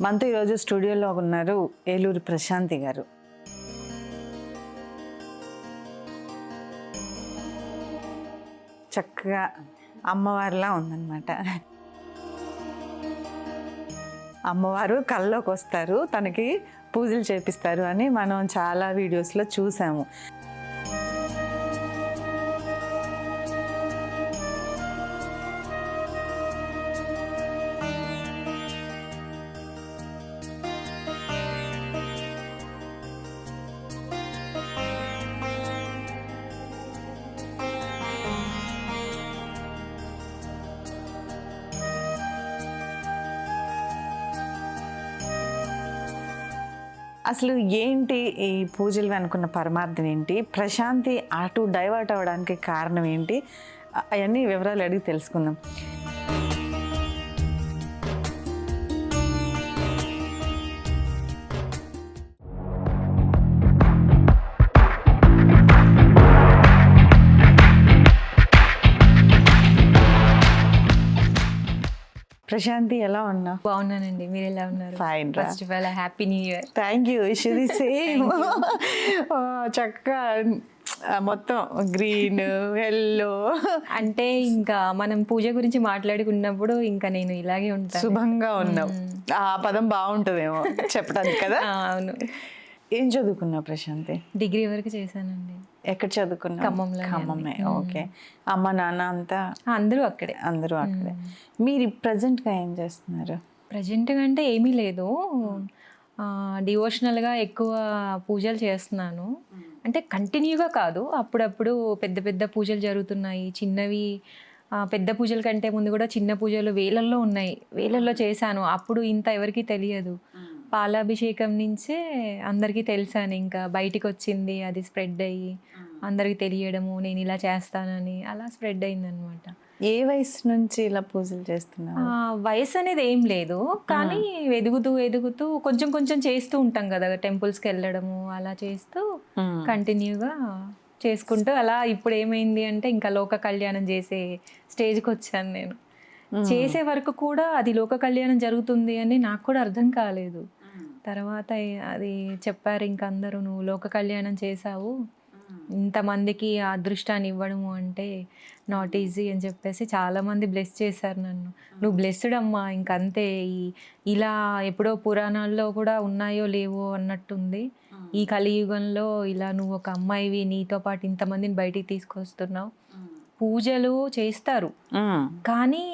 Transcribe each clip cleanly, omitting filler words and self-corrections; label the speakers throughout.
Speaker 1: మనతో ఈరోజు స్టూడియోలో ఉన్నారు ఏలూరు ప్రశాంతి గారు. చక్కగా అమ్మవారిలా ఉందన్నమాట. అమ్మవారు కల్లోకి వస్తారు, తనకి పూజలు చేపిస్తారు అని మనం చాలా వీడియోస్లో చూసాము. అసలు ఏంటి ఈ పూజలు వెనుకున్న పరమార్థం ఏంటి, ప్రశాంతి అటు డైవర్ట్ అవ్వడానికి కారణం ఏంటి, అవన్నీ వివరాలు అడిగి తెలుసుకుందాం. ప్రశాంతి ఎలా ఉన్నా?
Speaker 2: బాగున్నానండి, మీరు ఎలా ఉన్నారు?
Speaker 1: Fine.
Speaker 2: First of all happy new year.
Speaker 1: Thank you. Wish the same. చక్కగా మొత్తం గ్రీన్ ఎల్లో
Speaker 2: అంటే ఇంకా మనం పూజ గురించి మాట్లాడుకున్నప్పుడు ఇంకా నేను ఇలాగే ఉంటాను.
Speaker 1: శుభంగా ఉన్నావు. ఆ పదం బాగుంటుందేమో చెప్పడానికి కదా.
Speaker 2: అవును.
Speaker 1: ఏం చదువుకున్నావు ప్రశాంతి?
Speaker 2: డిగ్రీ వరకు చేశానండి.
Speaker 1: ఎక్కడ చదువుకున్నావు?
Speaker 2: ఖమ్మంలో.
Speaker 1: ఖమ్మమే. ఓకే. అమ్మ నాన్న అంతా
Speaker 2: అందరూ అక్కడే.
Speaker 1: అందరూ అక్కడే. మీరు ప్రజెంట్గా ఏం చేస్తున్నారు?
Speaker 2: ప్రజెంట్గా అంటే ఏమీ లేదు, డివోషనల్గా ఎక్కువ పూజలు చేస్తున్నాను. అంటే కంటిన్యూగా కాదు, అప్పుడప్పుడు పెద్ద పెద్ద పూజలు జరుగుతున్నాయి. చిన్నవి పెద్ద పూజల కంటే ముందు కూడా చిన్న పూజలు వేలల్లో ఉన్నాయి, వేలల్లో చేశాను. అప్పుడు ఇంత ఎవరికీ తెలియదు. పాలాభిషేకం నుంచే అందరికీ తెలిసాను, ఇంకా బయటికి వచ్చింది, అది స్ప్రెడ్ అయ్యి అందరికి తెలియడము, నేను ఇలా చేస్తానని అలా స్ప్రెడ్ అయిందనమాట.
Speaker 1: ఏ వయసు నుంచి ఇలా పూజలు చేస్తున్నావు?
Speaker 2: వయసు అనేది ఏం లేదు, కానీ ఎదుగుతూ కొంచెం కొంచెం చేస్తూ ఉంటాం కదా, టెంపుల్స్కి వెళ్ళడము అలా చేస్తూ కంటిన్యూగా చేసుకుంటూ అలా. ఇప్పుడు ఏమైంది అంటే ఇంకా లోక కళ్యాణం చేసే స్టేజ్కి వచ్చాను నేను. చేసే వరకు కూడా అది లోక కళ్యాణం జరుగుతుంది అని నాకు కూడా అర్థం కాలేదు. తర్వాత అది చెప్పారు ఇంకా అందరూ, నువ్వు లోక కళ్యాణం చేసావు, ఇంతమందికి ఆ అదృష్టాన్ని ఇవ్వడము అంటే నాట్ ఈజీ అని చెప్పేసి చాలామంది బ్లెస్ చేశారు నన్ను. నువ్వు బ్లెస్డ్ అమ్మా, ఇంకంతే, ఇలా ఎప్పుడో పురాణాల్లో కూడా ఉన్నాయో లేవో అన్నట్టుంది. ఈ కలియుగంలో ఇలా నువ్వు ఒక అమ్మాయివి, నీతో పాటు ఇంతమందిని బయటికి తీసుకొస్తున్నావు. పూజలు చేస్తారు కానీ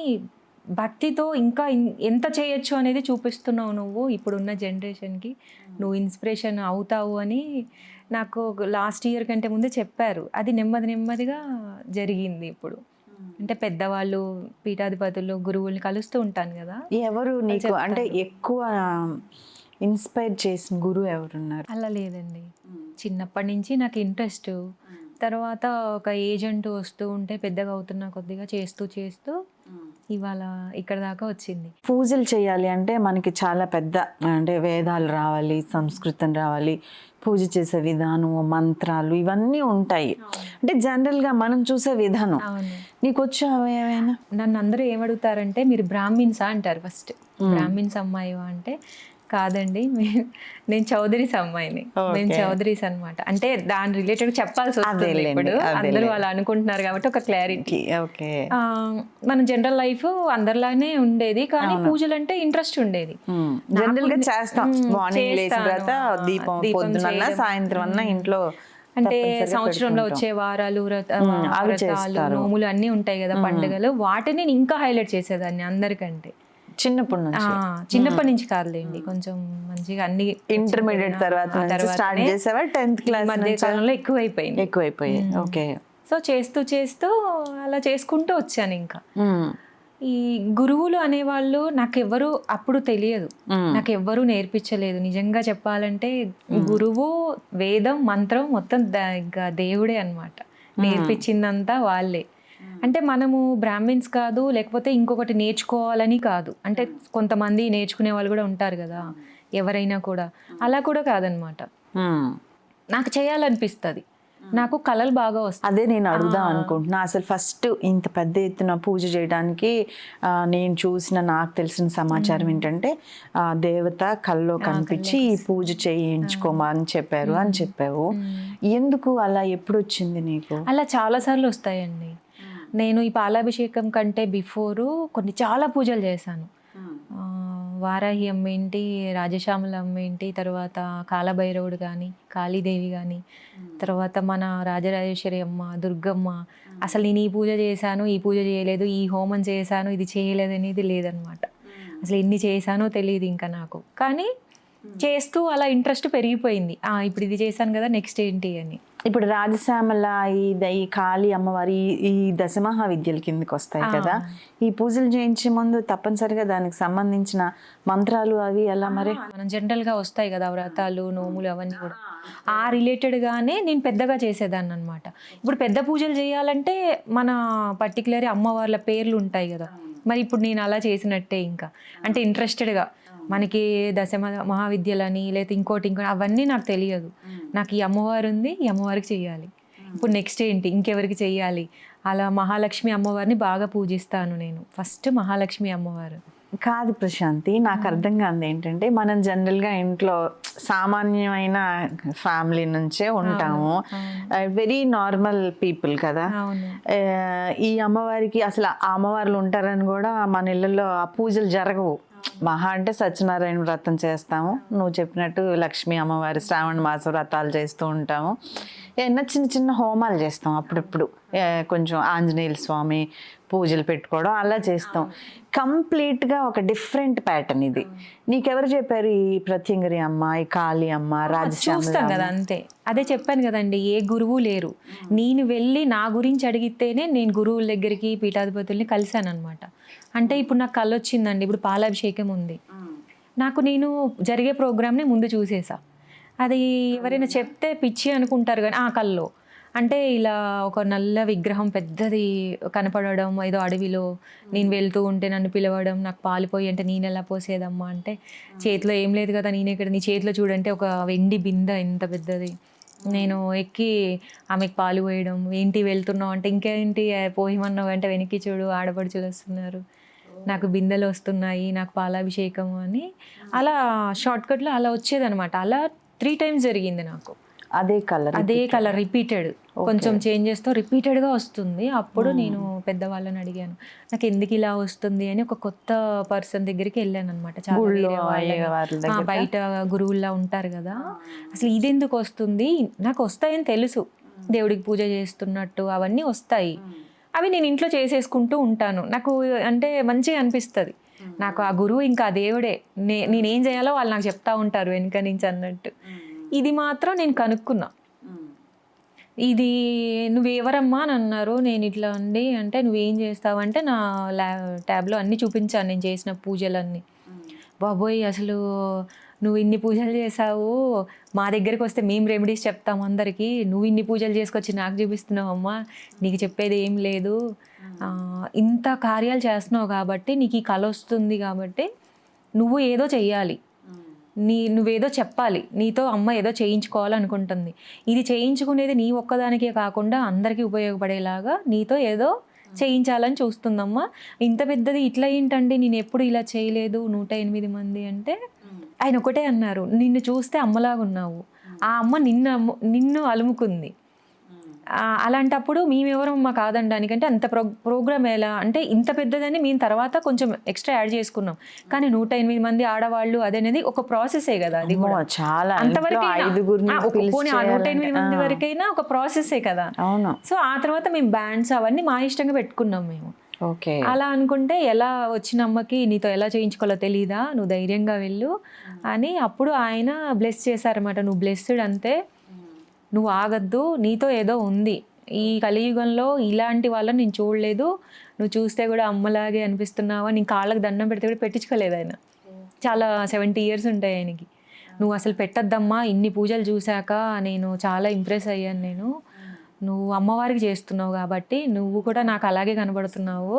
Speaker 2: భక్తితో ఇంకా ఎంత చేయొచ్చు అనేది చూపిస్తున్నావు నువ్వు ఇప్పుడున్న జనరేషన్కి, నువ్వు ఇన్స్పిరేషన్ అవుతావు అని నాకు లాస్ట్ ఇయర్ కంటే ముందే చెప్పారు. అది నెమ్మదిగా జరిగింది. ఇప్పుడు అంటే పెద్దవాళ్ళు, పీఠాధిపతులు, గురువుల్ని కలుస్తూ ఉంటాను కదా.
Speaker 1: ఎవరు నీకు అంటే ఎక్కువ ఇన్స్పైర్ చేసిన గురువు ఎవరున్నారు?
Speaker 2: అలా లేదండి, చిన్నప్పటి నుంచి నాకు ఇంట్రెస్ట్. తర్వాత ఒక ఏజ్ అంటూ వస్తూ ఉంటే పెద్దగా అవుతున్న కొద్దిగా చేస్తూ ఇవాళ ఇక్కడ దాకా వచ్చింది.
Speaker 1: పూజలు చేయాలి అంటే మనకి చాలా పెద్ద అంటే వేదాలు రావాలి, సంస్కృతం రావాలి, పూజ చేసే విధానం, మంత్రాలు ఇవన్నీ ఉంటాయి. అంటే జనరల్గా మనం చూసే విధానం. నీకు వచ్చావా ఏమైనా?
Speaker 2: నన్ను అందరూ ఏమడుగుతారంటే, మీరు బ్రాహ్మిన్సా అంటారు ఫస్ట్. బ్రాహ్మిన్స్ అమ్మాయివా అంటే, కాదండి నేను చౌదరీస్ అమ్మాయిని. మేము చౌదరీస్ అనమాట. అంటే దాని రిలేటెడ్ చెప్పాల్సి వస్తుంది ఇప్పుడు, అందరూ అలా అనుకుంటున్నారు కాబట్టి ఒక క్లారిటీ. మన జనరల్ లైఫ్ అందరిలానే ఉండేది, కానీ పూజలు అంటే ఇంట్రెస్ట్ ఉండేది.
Speaker 1: జనరల్ గా చేస్తాం, మార్నింగ్ లేచిన తర్వాత దీపం పొద్దున సాయంత్రం అన్న ఇంట్లో.
Speaker 2: అంటే సంవత్సరంలో వచ్చే వారాలు, వ్రతాలు, నోములు అన్నీ ఉంటాయి కదా, పండుగలు, వాటిని నేను ఇంకా హైలైట్ చేసేదాన్ని అందరికంటే. చిన్నప్పటి నుంచి కాదులేండి, కొంచెం మంచిగా అన్ని
Speaker 1: ఇంటర్మీడియట్ తర్వాత స్టార్ట్ చేసావా? 10th క్లాస్
Speaker 2: మధ్య కాలంలో ఎక్కువైపోయాయి.
Speaker 1: ఓకే.
Speaker 2: సో చేస్తూ అలా చేసుకుంటూ వచ్చాను. ఇంకా ఈ గురువులు అనేవాళ్ళు నాకెవ్వరు అప్పుడు తెలియదు, నాకెవ్వరూ నేర్పించలేదు. నిజంగా చెప్పాలంటే గురువు, వేదం, మంత్రం మొత్తం ఇంకా దేవుడే అన్నమాట. నేర్పించిందంతా వాళ్ళే. అంటే మనము బ్రాహ్మిన్స్ కాదు, లేకపోతే ఇంకొకటి నేర్చుకోవాలని కాదు. అంటే కొంతమంది నేర్చుకునే వాళ్ళు కూడా ఉంటారు కదా, ఎవరైనా కూడా అలా కూడా కాదనమాట. నాకు చేయాలనిపిస్తుంది. నాకు కళలు బాగా వస్తాయి.
Speaker 1: అదే నేను అడుగుదాం అనుకుంటున్నా. అసలు ఫస్ట్ ఇంత పెద్ద ఎత్తున పూజ చేయడానికి నేను చూసిన, నాకు తెలిసిన సమాచారం ఏంటంటే దేవత కల్లో కనిపించి ఈ పూజ చేయించుకోమని చెప్పారు అని చెప్పావు. ఎందుకు అలా ఎప్పుడు వచ్చింది నీకు?
Speaker 2: అలా చాలా సార్లు వస్తాయండి. నేను ఈ పాలాభిషేకం కంటే బిఫోరు చాలా పూజలు చేశాను. వారాహి అమ్మ ఏంటి, రాజశ్యామల అమ్మ ఏంటి, తర్వాత కాలభైరవుడు కానీ, కాళీదేవి కానీ, తర్వాత మన రాజరాజేశ్వరి అమ్మ, దుర్గమ్మ. అసలు నేను ఈ పూజ చేశాను, ఈ పూజ చేయలేదు, ఈ హోమం చేశాను, ఇది చేయలేదు అనేది లేదనమాట. అసలు ఎన్ని చేశానో తెలియదు ఇంకా నాకు. కానీ చేస్తూ అలా ఇంట్రెస్ట్ పెరిగిపోయింది. ఇప్పుడు ఇది చేశాను కదా, నెక్స్ట్ ఏంటి అని.
Speaker 1: ఇప్పుడు రాజశ్యామల, ఈ కాళీ అమ్మవారి ఈ దశమహా విద్యల కిందకి వస్తాయి కదా. ఈ పూజలు చేయించే ముందు తప్పనిసరిగా దానికి సంబంధించిన మంత్రాలు అవి ఎలా మరి?
Speaker 2: మనం జనరల్గా వస్తాయి కదా వ్రతాలు, నోములు, అవన్నీ కూడా ఆ రిలేటెడ్గానే నేను పెద్దగా చేసేదాన్ని అనమాట. ఇప్పుడు పెద్ద పూజలు చేయాలంటే మన పర్టికులర్ అమ్మవార్ల పేర్లు ఉంటాయి కదా. మరి ఇప్పుడు నేను అలా చేసినట్టే ఇంకా, అంటే ఇంట్రెస్టెడ్గా. మనకి మహావిద్యలని లేదా ఇంకోటి అవన్నీ నాకు తెలియదు. నాకు ఈ అమ్మవారు ఉంది, ఈ అమ్మవారికి చెయ్యాలి, ఇప్పుడు నెక్స్ట్ ఏంటి, ఇంకెవరికి చెయ్యాలి. అలా మహాలక్ష్మి అమ్మవారిని బాగా పూజిస్తాను నేను. ఫస్ట్ మహాలక్ష్మి అమ్మవారు.
Speaker 1: కాదు ప్రశాంతి, నాకు అర్థం కాదు ఏంటంటే, మనం జనరల్గా ఇంట్లో సామాన్యమైన ఫ్యామిలీ నుంచే ఉంటాము, వెరీ నార్మల్ పీపుల్ కదా. ఈ అమ్మవారికి అసలు ఆ అమ్మవార్లు ఉంటారని కూడా మన ఇళ్ళల్లో ఆ పూజలు జరగవు. మహా అంటే సత్యనారాయణ వ్రతం చేస్తాము, నువ్వు చెప్పినట్టు లక్ష్మీ అమ్మవారి శ్రావణ మాస వ్రతాలు చేస్తూ ఉంటాము, ఏమన్నా చిన్న చిన్న హోమాలు చేస్తాం అప్పుడప్పుడు, కొంచెం ఆంజనేయుల స్వామి పూజలు పెట్టుకోవడం అలా చేస్తాం. కంప్లీట్గా ఒక డిఫరెంట్ ప్యాటర్న్ ఇది. నీకెవరు చెప్పారు ఈ ప్రత్యంగిరి అమ్మ, ఈ కాళీ అమ్మ, రాజశ్యామల?
Speaker 2: చూస్తాం కదా అంతే. అదే చెప్పాను కదండి, ఏ గురువు లేరు. నేను వెళ్ళి నా గురించి అడిగితేనే నేను గురువుల దగ్గరికి, పీఠాధిపతుల్ని కలిశాను అనమాట. అంటే ఇప్పుడు నాకు కళ్ళు వచ్చిందండి, ఇప్పుడు పాలాభిషేకం ఉంది నాకు, నేను జరిగే ప్రోగ్రామ్ని ముందు చూసేసా. అది ఎవరైనా చెప్తే పిచ్చి అనుకుంటారు కానీ కల్లో అంటే ఇలా ఒక నల్ల విగ్రహం పెద్దది కనపడడం, ఏదో అడవిలో నేను వెళ్తూ ఉంటే నన్ను పిలవడం, నాకు పాలిపోయి అంటే నేను ఎలా పోసేదమ్మా అంటే, చేతిలో ఏం లేదు కదా, నేనే ఇక్కడ నీ చేతిలో చూడంటే ఒక వెండి బిందె ఎంత పెద్దది. నేను ఎక్కి ఆమెకు పాలు పోయడం, ఏంటి వెళ్తున్నావు అంటే, ఇంకేంటి పోయమన్నావు అంటే, వెనక్కి చూడు ఆడపడుచులు వస్తున్నారు, నాకు బిందెలు వస్తున్నాయి, నాకు పాలాభిషేకం అని అలా షార్ట్కట్లో అలా వచ్చేదనమాట. అలా 3 times జరిగింది నాకు.
Speaker 1: అదే కలర్
Speaker 2: రిపీటెడ్, కొంచెం చేంజెస్తో రిపీటెడ్గా వస్తుంది. అప్పుడు నేను పెద్దవాళ్ళని అడిగాను, నాకు ఎందుకు ఇలా వస్తుంది అని. ఒక కొత్త పర్సన్ దగ్గరికి వెళ్ళాను అనమాట. చాలా బయట గురువుల్లా ఉంటారు కదా, అసలు ఇదెందుకు వస్తుంది, నాకు వస్తాయని తెలుసు, దేవుడికి పూజ చేస్తున్నట్టు అవన్నీ వస్తాయి, అవి నేను ఇంట్లో చేసేసుకుంటూ ఉంటాను. నాకు అంటే మంచిగా అనిపిస్తుంది. నాకు ఆ గురువు ఇంకా ఆ దేవుడే, నేనేం చేయాలో వాళ్ళు నాకు చెప్తా ఉంటారు వెనుక నుంచి అన్నట్టు. ఇది మాత్రం నేను కనుక్కున్నా. ఇది నువ్వెవరమ్మా అని అన్నారు. నేను ఇట్లా అండి అంటే, నువ్వేం చేస్తావు అంటే, నా ట్యాబ్లో అన్నీ చూపించాను నేను చేసిన పూజలన్నీ. బాబోయ్ అసలు నువ్వు ఇన్ని పూజలు చేసావు, మా దగ్గరికి వస్తే మేము రెమెడీస్ చెప్తాము అందరికీ, నువ్వు ఇన్ని పూజలు చేసుకొచ్చి నాకు చూపిస్తున్నావు అమ్మా, నీకు చెప్పేది ఏం లేదు, ఇంత కార్యాలు చేస్తున్నావు కాబట్టి నీకు ఈ కళ వస్తుంది కాబట్టి నువ్వు ఏదో చెయ్యాలి, నువ్వేదో చెప్పాలి, నీతో అమ్మ ఏదో చేయించుకోవాలనుకుంటుంది, ఇది చేయించుకునేది నీ ఒక్కదానికే కాకుండా అందరికీ ఉపయోగపడేలాగా నీతో ఏదో చేయించాలని చూస్తుందమ్మా, ఇంత పెద్దది ఇట్లా ఏంటండి, నేను ఎప్పుడు ఇలా చేయలేదు, 108 మంది అంటే ఆయన ఒకటే అన్నారు, నిన్ను చూస్తే అమ్మలాగా ఉన్నావు, ఆ అమ్మ నిన్ను అలుముకుంది, అలాంటప్పుడు మేమెవరమ్మా కాదనడానికంటే, అంత ప్రోగ్రామ్ ఎలా అంటే ఇంత పెద్దదని మేము తర్వాత కొంచెం ఎక్స్ట్రా యాడ్ చేసుకున్నాం, కానీ 108 మంది ఆడవాళ్ళు అదనేది ఒక ప్రాసెసే కదా, అది కూడా
Speaker 1: చాలా
Speaker 2: అంతవరకు 108 మంది వరకైనా ఒక ప్రాసెసే కదా. సో ఆ తర్వాత మేము బ్యాండ్స్ అవన్నీ మా ఇష్టంగా పెట్టుకున్నాం మేము. అలా అనుకుంటే ఎలా వచ్చిన అమ్మకి నీతో ఎలా చేయించుకోవాలో తెలీదా, నువ్వు ధైర్యంగా వెళ్ళు అని అప్పుడు ఆయన బ్లెస్ చేశారన్నమాట. నువ్వు బ్లెస్డ్ అంతే, నువ్వు ఆగద్దు, నీతో ఏదో ఉంది, ఈ కలియుగంలో ఇలాంటి వాళ్ళని నేను చూడలేదు, నువ్వు చూస్తే కూడా అమ్మలాగే అనిపిస్తున్నావా, నేను కాళ్ళకి దండం పెడితే కూడా పెట్టించుకోలేదు ఆయన, చాలా 70 years ఉంటాయి ఆయనకి. నువ్వు అసలు పెట్టద్దమ్మా, ఇన్ని పూజలు చూశాక నేను చాలా ఇంప్రెస్ అయ్యాను, నువ్వు అమ్మవారికి చేస్తున్నావు కాబట్టి నువ్వు కూడా నాకు అలాగే కనబడుతున్నావు,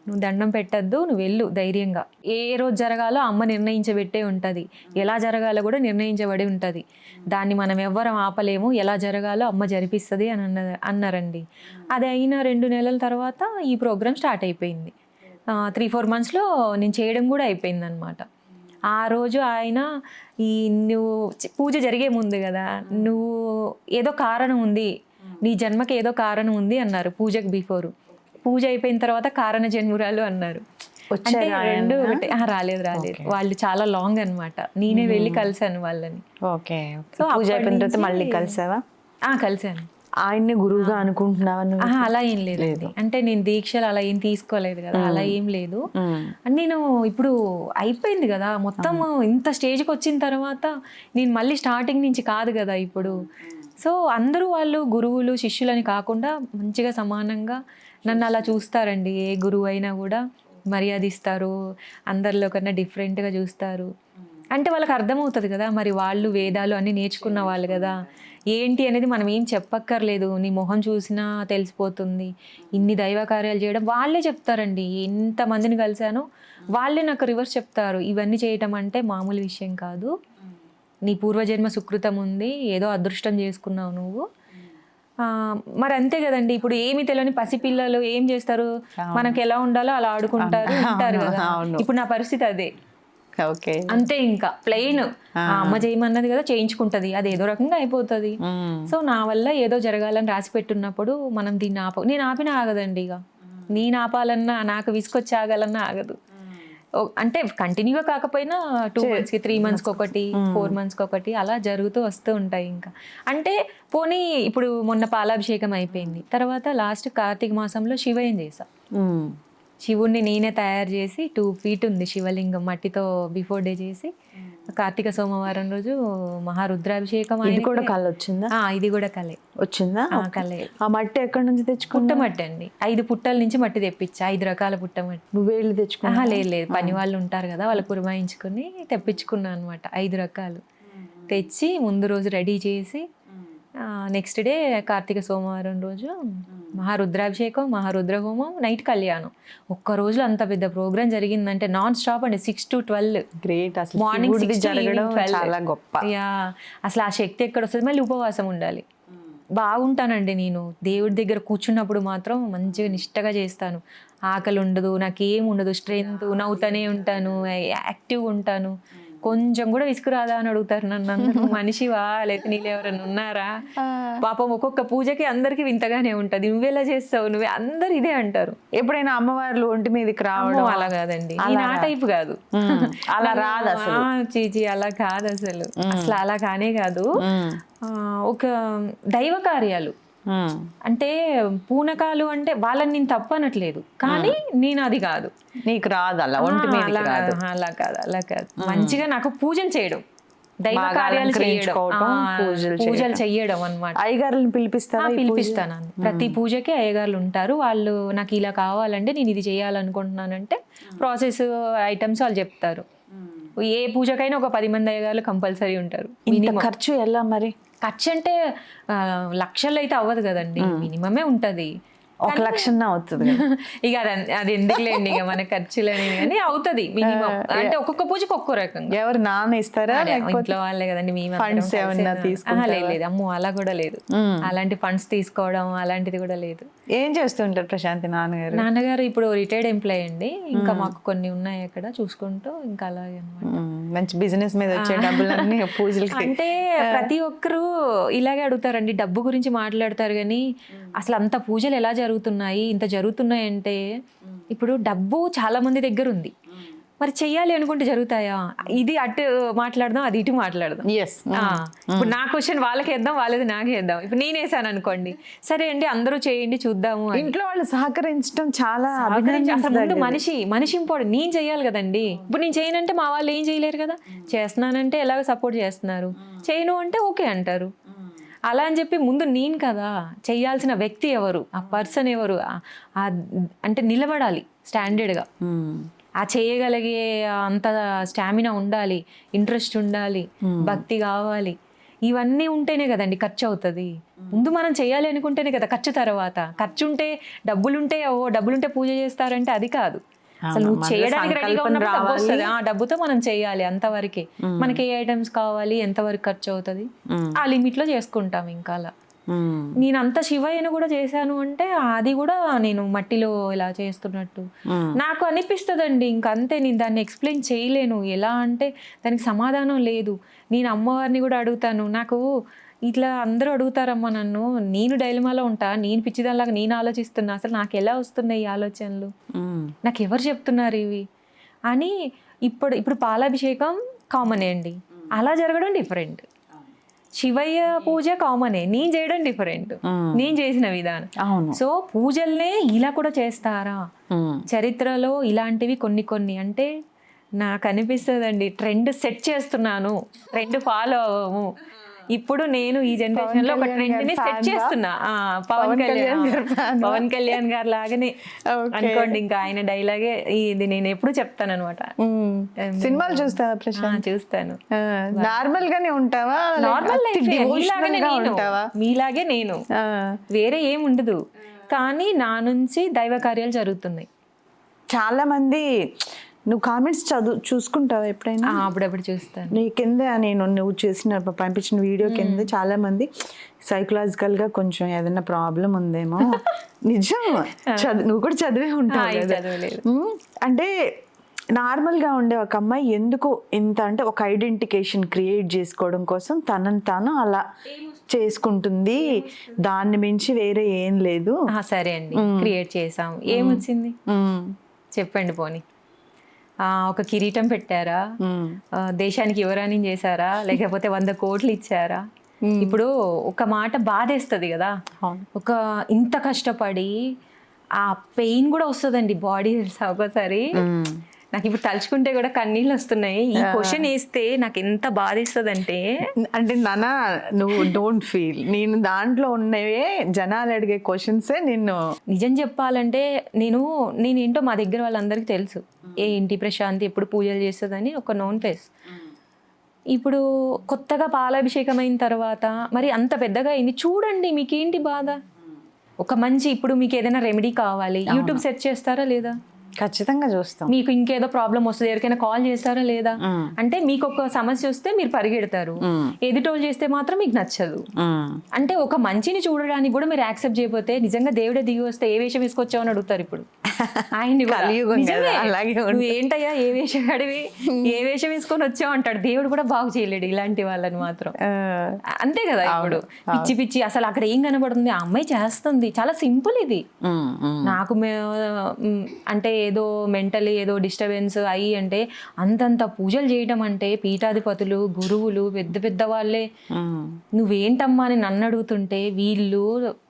Speaker 2: నువ్వు దండం పెట్టద్దు, నువ్వు వెళ్ళు ధైర్యంగా. ఏ రోజు జరగాలో అమ్మ నిర్ణయించబెట్టే ఉంటుంది, ఎలా జరగాలో కూడా నిర్ణయించబడి ఉంటుంది. దాన్ని మనం ఎవ్వరం ఆపలేము, ఎలా జరగాలో అమ్మ జరిపిస్తుంది అని అన్నారండి. అది అయిన 2 నెలల తర్వాత ఈ ప్రోగ్రామ్ స్టార్ట్ అయిపోయింది. 3-4 monthsలో నేను చేయడం కూడా అయిపోయింది అనమాట. ఆ రోజు ఆయన నువ్వు పూజ జరిగే ముందు కదా, నువ్వు ఏదో కారణం ఉంది, నీ జన్మకి ఏదో కారణం ఉంది అన్నారు పూజకు బిఫోర్. పూజ అయిపోయిన తర్వాత కారణ జన్మురాలు అన్నారు. అంటే రెండు ఒకటి. రాలేదు వాళ్ళు చాలా లాంగ్ అన్నమాట. నేనే వెళ్ళి కలిసాను వాళ్ళని.
Speaker 1: ఓకే. పూజ అయిపోయిన తర్వాత మళ్ళీ కలిసావా?
Speaker 2: కలిసాను.
Speaker 1: ఆయన్ని గురువుగా అనుకుంటున్నావా?
Speaker 2: అలా ఏం లేదు. అంటే నేను దీక్షలు అలా ఏం తీసుకోలేదు కదా, అలా ఏం లేదు. నేను ఇప్పుడు అయిపోయింది కదా మొత్తం, ఇంత స్టేజ్కి వచ్చిన తర్వాత నేను మళ్ళీ స్టార్టింగ్ నుంచి కాదు కదా ఇప్పుడు. సో అందరూ వాళ్ళు గురువులు శిష్యులని కాకుండా మంచిగా సమానంగా నన్ను అలా చూస్తారండి. ఏ గురువు అయినా కూడా మర్యాదిస్తారు, అందరిలో కన్నా డిఫరెంట్గా చూస్తారు. అంటే వాళ్ళకి అర్థమవుతుంది కదా, మరి వాళ్ళు వేదాలు అన్నీ నేర్చుకున్న వాళ్ళు కదా, ఏంటి అనేది మనం ఏం చెప్పక్కర్లేదు, నీ మొహం చూసినా తెలిసిపోతుంది. ఇన్ని దైవ కార్యాలు చేయడం వాళ్ళే చెప్తారండి. ఎంతమందిని కలిశానో వాళ్ళే నాకు రివర్స్ చెప్తారు, ఇవన్నీ చేయటం అంటే మామూలు విషయం కాదు, నీ పూర్వజన్మ సుకృతం ఉంది, ఏదో అదృష్టం చేసుకున్నావు నువ్వు. మరి అంతే కదండి. ఇప్పుడు ఏమి తెలియని పసిపిల్లలు ఏం చేస్తారు, మనకు ఎలా ఉండాలో అలా ఆడుకుంటారు, ఉంటారు కదా. ఇప్పుడు నా పరిస్థితి అదే.
Speaker 1: ఓకే,
Speaker 2: అంతే. ఇంకా ప్లెయిన్ అమ్మ చేయమన్నది కదా, చేయించుకుంటది, అది ఏదో రకంగా అయిపోతుంది. సో నా వల్ల ఏదో జరగాలని రాసి పెట్టున్నప్పుడు మనం దీన్ని నేను ఆపినా ఆగదండి. ఇక నేను ఆపాలన్నా, నాకు విసుకొచ్చి ఆగాలన్నా ఆగదు. అంటే కంటిన్యూగా కాకపోయినా 2 monthsకి 3 monthsకి ఒకటి, 4 monthsకి ఒకటి అలా జరుగుతూ వస్తూ ఉంటాయి. ఇంకా అంటే పోనీ ఇప్పుడు మొన్న పాలాభిషేకం అయిపోయింది, తర్వాత లాస్ట్ కార్తీక మాసంలో శివయం చేసా. శివుణ్ణి నేనే తయారు చేసి 2 feet ఉంది శివలింగం, మట్టితో బిఫోర్ డే చేసి కార్తీక సోమవారం రోజు మహారుద్రాభిషేకం.
Speaker 1: ఇది కూడా కళ వచ్చిందా?
Speaker 2: ఇది కూడా కళే వచ్చిందా? కళే.
Speaker 1: ఆ మట్టి ఎక్కడి నుంచి తెచ్చుకుంటా?
Speaker 2: పుట్టమట్టి అండి. 5 పుట్టల నుంచి మట్టి తెప్పించా, 5 రకాల పుట్టమట్టి.
Speaker 1: నువ్వే వెళ్ళి తెచ్చుకున్నా?
Speaker 2: లేదు, పని వాళ్ళు ఉంటారు కదా, వాళ్ళు పురమాయించుకుని తెప్పించుకున్నా అనమాట. 5 రకాలు తెచ్చి ముందు రోజు రెడీ చేసి నెక్స్ట్ డే కార్తీక సోమవారం రోజు మహారుద్రాభిషేకం, మహారుద్ర హోమం, నైట్ కళ్యాణం. ఒక్క రోజులో అంత పెద్ద ప్రోగ్రామ్ జరిగిందంటే నాన్ స్టాప్ అండి, 6 to 12.
Speaker 1: గ్రేట్. అసలు
Speaker 2: మార్నింగ్ 6 to
Speaker 1: జరగడం చాలా గొప్ప.
Speaker 2: అసలు ఆ శక్తి ఎక్కడ వస్తుంది. మళ్ళీ ఉపవాసం ఉండాలి. బాగుంటానండి నేను దేవుడి దగ్గర కూర్చున్నప్పుడు మాత్రం మంచిగా నిష్టగా చేస్తాను. ఆకలి ఉండదు, నాకేం ఉండదు, స్ట్రెంత్, నవ్వుతూనే ఉంటాను, యాక్టివ్గా ఉంటాను. కొంచెం కూడా విసుకురాదా అని అడుగుతారు నన్ను అందరూ, మనిషివా లేకపోతే నీళ్ళు ఎవరైనా ఉన్నారా? పాపం ఒక్కొక్క పూజకి అందరికి వింతగానే ఉంటది, నువ్వెలా చేస్తావు, నువ్వే, అందరు ఇదే అంటారు.
Speaker 1: ఎప్పుడైనా అమ్మవార్లు ఒంటి మీదకి రావడం?
Speaker 2: అలా కాదండి, నేను ఆ టైప్ కాదు.
Speaker 1: అలా రాదు అసలు.
Speaker 2: చీచి అలా కాదు అసలు, అసలు అలా కానే కాదు. ఒక దైవ కార్యాలు అంటే పూనకాలు అంటే వాళ్ళని నేను తప్పు అనట్లేదు, కానీ నేను అది కాదు.
Speaker 1: నీకు రాదు అలా ఒంటి మీద?
Speaker 2: అలా కాదు. మంచిగా నాకు పూజలు చేయడం, దైవ కార్యాలు చేయడం, పూజలు చెయ్యడం అన్నమాట.
Speaker 1: అయ్యగారులను పిలిపిస్తాను.
Speaker 2: ప్రతి పూజకి అయ్యగారులు ఉంటారు. వాళ్ళు నాకు ఇలా కావాలంటే, నేను ఇది చేయాలనుకుంటున్నానంటే ప్రాసెస్ ఐటమ్స్ వాళ్ళు చెప్తారు. ఏ పూజకైనా ఒక 10 మంది అయ్యగారులు కంపల్సరీ ఉంటారు.
Speaker 1: ఖర్చు ఎలా మరి?
Speaker 2: ఖర్చు అంటే లక్షల్లో అయితే అవ్వదు కదండి, మినిమమే ఉంటది.
Speaker 1: 1 లక్ష అవుతుంది
Speaker 2: ఇక అది ఎందుకులేండి, ఇక మన ఖర్చులని కానీ అవుతుంది మినిమం. అంటే ఒక్కొక్క పూజకి ఒక్కో రకంగా.
Speaker 1: ఎవరు నాన్న ఇస్తారా?
Speaker 2: ఇంట్లో వాళ్ళే కదండి. మేము లేదు, అమ్మో అలా కూడా లేదు. అలాంటి ఫండ్స్ తీసుకోవడం అలాంటిది కూడా లేదు.
Speaker 1: ఏం చేస్తుంటారు ప్రశాంతి నాన్నగారు?
Speaker 2: నాన్నగారు ఇప్పుడు రిటైర్డ్ ఎంప్లాయ్ అండి. ఇంకా మాకు కొన్ని ఉన్నాయి అక్కడ చూసుకుంటూ, ఇంకా అలాగే అన్నమాట.
Speaker 1: మంచి బిజినెస్ మీద వచ్చే డబ్బులన్నీ పూజలు.
Speaker 2: అంటే ప్రతి ఒక్కరు ఇలాగే అడుగుతారండి, డబ్బు గురించి మాట్లాడతారు కానీ అసలు అంత పూజలు ఎలా జరుగుతున్నాయి, ఇంత జరుగుతున్నాయి అంటే ఇప్పుడు డబ్బు చాలా మంది దగ్గర ఉంది, మరి చెయ్యాలి అనుకుంటే జరుగుతాయా? ఇది అటు మాట్లాడదాం, అది ఇటు మాట్లాడదాం. ఇప్పుడు నా క్వశ్చన్ వాళ్ళకి వేద్దాం, వాళ్ళది నాకే వేద్దాం. ఇప్పుడు నేను వేసాను అనుకోండి, సరే అండి అందరూ చేయండి చూద్దాము.
Speaker 1: ఇంట్లో వాళ్ళు సహకరించడం చాలా
Speaker 2: అసలు ముందు మనిషి ఇంపార్టెంట్. నేను చెయ్యాలి కదండి. ఇప్పుడు నేను చేయనంటే మా వాళ్ళు ఏం చేయలేరు కదా. చేస్తున్నానంటే ఎలాగ సపోర్ట్ చేస్తున్నారు, చేయను అంటే ఓకే అంటారు. అలా అని చెప్పి ముందు నేను కదా చేయాల్సిన వ్యక్తి ఎవరు, ఆ పర్సన్ ఎవరు, అంటే నిలబడాలి స్టాండర్డ్గా. ఆ చేయగలిగే అంత స్టామినా ఉండాలి, ఇంట్రెస్ట్ ఉండాలి, భక్తి కావాలి. ఇవన్నీ ఉంటేనే కదండి ఖర్చు అవుతుంది. ముందు మనం చేయాలి అనుకుంటేనే కదా ఖర్చు. తర్వాత ఖర్చు ఉంటే డబ్బులుంటే పూజ చేస్తారంటే అది కాదు. అసలు నువ్వు చేయడానికి రెడీగా ఉన్నప్పుడు డబ్బు వస్తుంది. ఆ డబ్బుతో మనం చేయాలి అంతవరకే. మనకి ఏ ఐటమ్స్ కావాలి, ఎంతవరకు ఖర్చు అవుతుంది, ఆ లిమిట్ లో చేసుకుంటాం. ఇంకా అలా నేను అంత శివయ్యను కూడా చేశాను అంటే అది కూడా నేను మట్టిలో ఇలా చేస్తున్నట్టు నాకు అనిపిస్తుందండి. ఇంక అంతే, నేను దాన్ని ఎక్స్ప్లెయిన్ చేయలేను. ఎలా అంటే దానికి సమాధానం లేదు. నేను అమ్మవారిని కూడా అడుగుతాను. నాకు ఇట్లా అందరూ అడుగుతారమ్మా నన్ను, నేను డైలమాలో ఉంటా, నేను పిచ్చిదానిలాగా నేను ఆలోచిస్తున్నా, అసలు నాకు ఎలా వస్తున్నాయి ఈ ఆలోచనలు, నాకు ఎవరు చెప్తున్నారు ఇవి అని. ఇప్పుడు పాలాభిషేకం కామనే అండి, అలా జరగడం డిఫరెంట్. శివయ్య పూజ కామనే, నేను చేయడం డిఫరెంట్, నేను చేసిన విధానం. సో పూజల్నే ఇలా కూడా చేస్తారా? చరిత్రలో ఇలాంటివి కొన్ని అంటే నాకు అనిపిస్తుందండి, ట్రెండ్ సెట్ చేస్తున్నాను, ట్రెండ్ ఫాలో అవ్వము. ఇప్పుడు నేను ఈ జనరేషన్ లో ఒక ట్రెండ్ ని సెట్ చేస్తున్నా. పవన్ కళ్యాణ్ గారు లాగానే అనుకోండి. ఇంకా ఆయన డైలాగే ఇది నేను ఎప్పుడు చెప్తాను అనమాట.
Speaker 1: సినిమాలు చూస్తావా ప్రశాంత్?
Speaker 2: చూస్తాను.
Speaker 1: నార్మల్ గానే ఉంటావా?
Speaker 2: నార్మల్ మీలాగే నేను, వేరే ఏం ఉండదు. కానీ నా నుంచి దైవ కార్యాలు జరుగుతున్నాయి.
Speaker 1: చాలా మంది నువ్వు కామెంట్స్ చూసుకుంటావా ఎప్పుడైనా?
Speaker 2: అప్పుడప్పుడు చూస్తాను.
Speaker 1: నీ కింద నువ్వు చేసిన పంపించిన వీడియో కింద చాలా మంది సైకలాజికల్ గా కొంచెం ఏదైనా ప్రాబ్లం ఉందేమో. నిజం, నువ్వు కూడా చదివే ఉంటావు కదా. అంటే నార్మల్గా ఉండే ఒక అమ్మాయి ఎందుకు ఇంత అంటే ఒక ఐడెంటిఫికేషన్ క్రియేట్ చేసుకోవడం కోసం తనని తాను అలా చేసుకుంటుంది, దాన్ని మించి వేరే ఏం లేదు.
Speaker 2: సరే అండి, క్రియేట్ చేసాం, ఏమొచ్చింది చెప్పండి పోనీ. ఒక కిరీటం పెట్టారా, దేశానికి యువరాణి చేశారా, లేకపోతే 100 కోట్లు ఇచ్చారా? ఇప్పుడు ఒక మాట బాధేస్తుంది కదా, ఒక ఇంత కష్టపడి ఆ పెయిన్ కూడా వస్తుందండి బాడీ తెలుసా ఒకసారి. నాకు ఇప్పుడు తలుచుకుంటే కూడా కన్నీళ్ళు వస్తున్నాయి. ఈ క్వశ్చన్ వేస్తే నాకు ఎంత బాధేస్తుంది అంటే
Speaker 1: నానా నువ్వు డోంట్ ఫీల్, నేను దాంట్లో ఉన్నవే జనాలు అడిగే క్వశ్చన్సే. నిజం
Speaker 2: చెప్పాలంటే నేనేంటో మా దగ్గర వాళ్ళందరికీ తెలుసు, ఏంటి ప్రశాంతి ఎప్పుడు పూజలు చేస్తుందని ఒక నోన్ ఫేస్. ఇప్పుడు కొత్తగా పాలాభిషేకం అయిన తర్వాత మరి అంత పెద్దగా అయింది చూడండి, మీకేంటి బాధ? ఒక మంచి ఇప్పుడు మీకు ఏదైనా రెమెడీ కావాలి, యూట్యూబ్ సెర్చ్ చేస్తారా లేదా?
Speaker 1: ఖచ్చితంగా చూస్తాం.
Speaker 2: మీకు ఇంకేదో ప్రాబ్లం వస్తుంది, ఎవరికైనా కాల్ చేస్తారా లేదా? అంటే మీకు ఒక సమస్య వస్తే మీరు పరిగెడతారు, ఎదుటోళ్ళు చేస్తే మాత్రం మీకు నచ్చదు. అంటే ఒక మంచిని చూడడానికి కూడా మీరు యాక్సెప్ట్ చేయకపోతే నిజంగా దేవుడే దిగి వస్తే ఏ వేషం వేసుకొచ్చావు అని అడుగుతారు ఇప్పుడు ఆయన్ని. నువ్వు ఏంటయ్యా ఏ వేషం అడివి, ఏ వేషం వేసుకొని వచ్చావు అంటాడు. దేవుడు కూడా బాగు చేయలేడు ఇలాంటి వాళ్ళని మాత్రం. అంతే కదా. ఇప్పుడు పిచ్చి పిచ్చి అసలు అక్కడ ఏం కనబడుతుంది, ఆ అమ్మాయి చేస్తుంది, చాలా సింపుల్ ఇది. నాకు అంటే ఏదో మెంటలీ ఏదో డిస్టర్బెన్స్ అయ్యి అంటే అంతంత పూజలు చేయడం అంటే పీఠాధిపతులు, గురువులు, పెద్ద పెద్ద వాళ్ళే. నువ్వేంటమ్మా అని నన్ను అడుగుతుంటే వీళ్ళు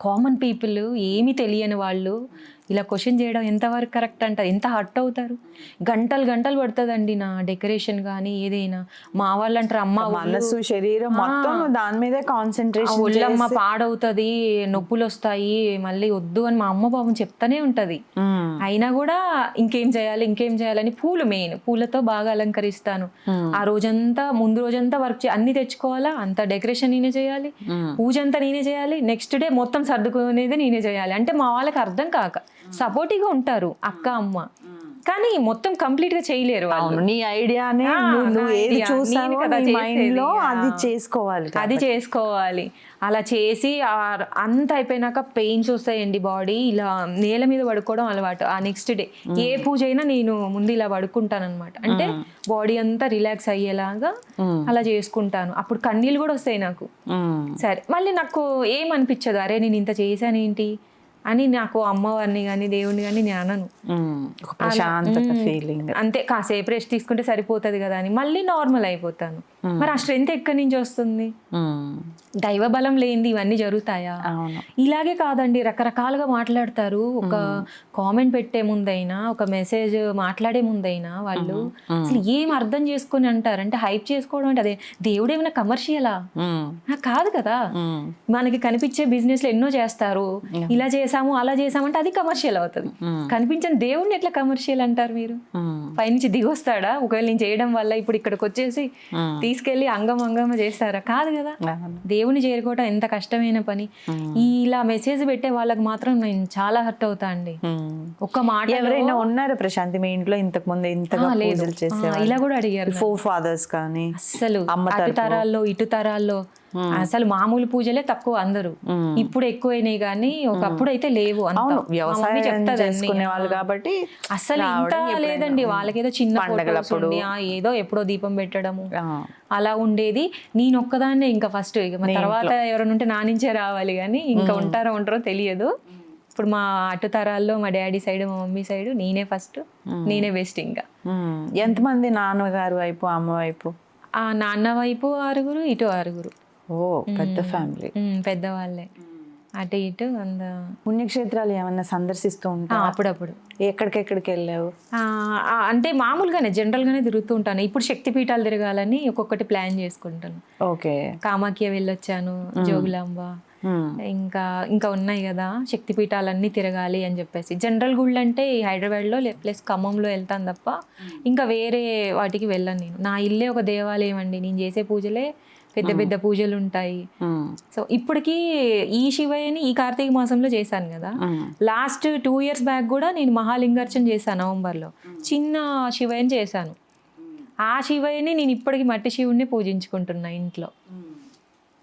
Speaker 2: కామన్ పీపుల్, ఏమీ తెలియని వాళ్ళు ఇలా క్వశ్చన్ చేయడం ఎంతవరకు కరెక్ట్ అంటారు? ఎంత హర్ట్ అవుతారు? గంటలు పడుతుందండి నా డెకరేషన్ కానీ ఏదైనా. మా వాళ్ళు అంటారు అమ్మ
Speaker 1: మనసు శరీరం మొత్తం దాని మీదే కాన్సన్ట్రేషన్,
Speaker 2: ఒళ్ళమ్మ పాడవుతుంది, నొప్పులు వస్తాయి, మళ్ళీ వద్దు అని మా అమ్మ పాపం చెప్తానే ఉంటది. అయినా కూడా ఇంకేం చేయాలని పూలతో బాగా అలంకరిస్తాను. ఆ రోజంతా ముందు రోజంతా వర్క్ అన్ని తెచ్చుకోవాలా, అంత డెకరేషన్ నేనే చేయాలి, పూజ అంతా నేనే చేయాలి, నెక్స్ట్ డే మొత్తం సర్దుకునేది నేనే చేయాలి. అంటే మా వాళ్ళకి అర్థం కాక సపోర్టివ్గా ఉంటారు అక్క అమ్మ, కానీ మొత్తం కంప్లీట్ గా చేయలేరు వాళ్ళు.
Speaker 1: నీ ఐడియానే నువ్వు ఏది చూసావో నీ మైండ్ లో అది చేసుకోవాలి.
Speaker 2: అలా చేసి అంత అయిపోయినాక పెయిన్స్ వస్తాయండి, బాడీ ఇలా నేల మీద పడుకోవడం అలవాటు. ఆ నెక్స్ట్ డే ఏ పూజ అయినా నేను ముందు ఇలా పడుకుంటాను అనమాట. అంటే బాడీ అంతా రిలాక్స్ అయ్యేలాగా అలా చేసుకుంటాను. అప్పుడు కన్నీళ్ళు కూడా వస్తాయి నాకు. సరే మళ్ళీ నాకు ఏమనిపించదు, అరే నేను ఇంత చేశాను ఏంటి అని. నాకు అమ్మవారిని కానీ దేవుడిని కానీ నేను అనను, అంతే కాసేపు రెస్ట్ తీసుకుంటే సరిపోతుంది కదా అని మళ్ళీ నార్మల్ అయిపోతాను. మరి ఆ స్ట్రెంత్ ఎక్కడి నుంచి వస్తుంది? దైవ బలం లేనిది ఇవన్నీ జరుగుతాయా? ఇలాగే కాదండి, రకరకాలుగా మాట్లాడతారు. ఒక కామెంట్ పెట్టే ముందైనా, ఒక మెసేజ్ మాట్లాడే ముందైనా వాళ్ళు అసలు ఏం అర్థం చేసుకుని అంటారు అంటే హైప్ చేసుకోవడం అంటే అదే దేవుడు ఏమైనా కమర్షియలా? కాదు కదా. మనకి కనిపించే బిజినెస్ లో ఎన్నో చేస్తారు, ఇలా చేశారు చేసాము అలా చేసామంటే అది కమర్షియల్ అవుతుంది. కనిపించని దేవుణ్ణి ఎట్లా కమర్షియల్ అంటారు మీరు? పైనుంచి దిగొస్తాడా? ఒకవేళ నేను చేయడం వల్ల ఇప్పుడు ఇక్కడికి వచ్చేసి తీసుకెళ్లి అంగమ చేస్తారా? కాదు కదా. దేవుని చేరుకోవటం ఎంత కష్టమైన పని. ఇలా మెసేజ్ పెట్టే వాళ్ళకి మాత్రం నేను చాలా హర్ట్ అవుతా అండి. ఒక్క మాట
Speaker 1: ఎవరైనా ఉన్నారా ప్రశాంతి మీ ఇంట్లో ఇంతకు ముందు ఇంతగా పూజలు చేసేవాళ్ళు?
Speaker 2: ఇలా కూడా అడిగారు
Speaker 1: ఫోర్ ఫాదర్స్ కానీ
Speaker 2: అసలు అటు తరాల్లో ఇటు తరాల్లో అసలు మామూలు పూజలే తక్కువ అందరూ. ఇప్పుడు ఎక్కువైనాయి కానీ ఒకప్పుడు అయితే లేవు.
Speaker 1: వ్యవసాయం చేసుకునే వాళ్ళు కాబట్టి
Speaker 2: అసలు ఇంత లేదండి. వాళ్ళకేదో చిన్న ఏదో ఎప్పుడో దీపం పెట్టడము అలా ఉండేది. నేను ఒక్కదాన్నే ఇంకా ఫస్ట్, ఇక తర్వాత ఎవరైనా ఉంటే నా నుంచే రావాలి కానీ ఇంకా ఉంటారో తెలియదు. ఇప్పుడు మా అటు తరాల్లో మా డాడీ సైడ్ మా మమ్మీ సైడ్ నేనే ఫస్ట్, నేనే బెస్ట్. ఇంకా
Speaker 1: ఎంతమంది నాన్నగారు వైపు అమ్మ వైపు?
Speaker 2: ఆ నాన్న వైపు 6, ఇటు 6.
Speaker 1: ఓ పెద్ద ఫ్యామిలీ.
Speaker 2: పెద్దవాళ్ళే. అటు ఇటు
Speaker 1: పుణ్యక్షేత్రాలు ఏమన్నా సందర్శిస్తూ ఉంటా?
Speaker 2: అప్పుడప్పుడు.
Speaker 1: ఎక్కడికెక్కడికి వెళ్ళావు?
Speaker 2: అంటే మామూలుగానే జనరల్గానే తిరుగుతూ ఉంటాను. ఇప్పుడు శక్తిపీఠాలు తిరగాలని ఒక్కొక్కటి ప్లాన్ చేసుకుంటాను.
Speaker 1: ఓకే.
Speaker 2: కామాఖ్య వెళ్ళొచ్చాను, జోగులాంబ, ఇంకా ఉన్నాయి కదా శక్తిపీఠాలన్నీ తిరగాలి అని చెప్పేసి. జనరల్ గుళ్ళు అంటే హైదరాబాద్లో ప్లస్ ఖమ్మంలో వెళ్తాను తప్ప ఇంకా వేరే వాటికి వెళ్ళను నేను. నా ఇల్లే ఒక దేవాలయం అండి. నేను చేసే పూజలే పెద్ద పెద్ద పూజలు ఉంటాయి. సో ఇప్పటికీ ఈ శివయ్యని ఈ కార్తీక మాసంలో చేశాను కదా. లాస్ట్ 2 years బ్యాక్ కూడా నేను మహాలింగార్చన చేశాను నవంబర్లో. చిన్న శివయ్యని చేశాను. ఆ శివయ్యని నేను ఇప్పటికీ మట్టి శివుడిని పూజించుకుంటున్నా ఇంట్లో.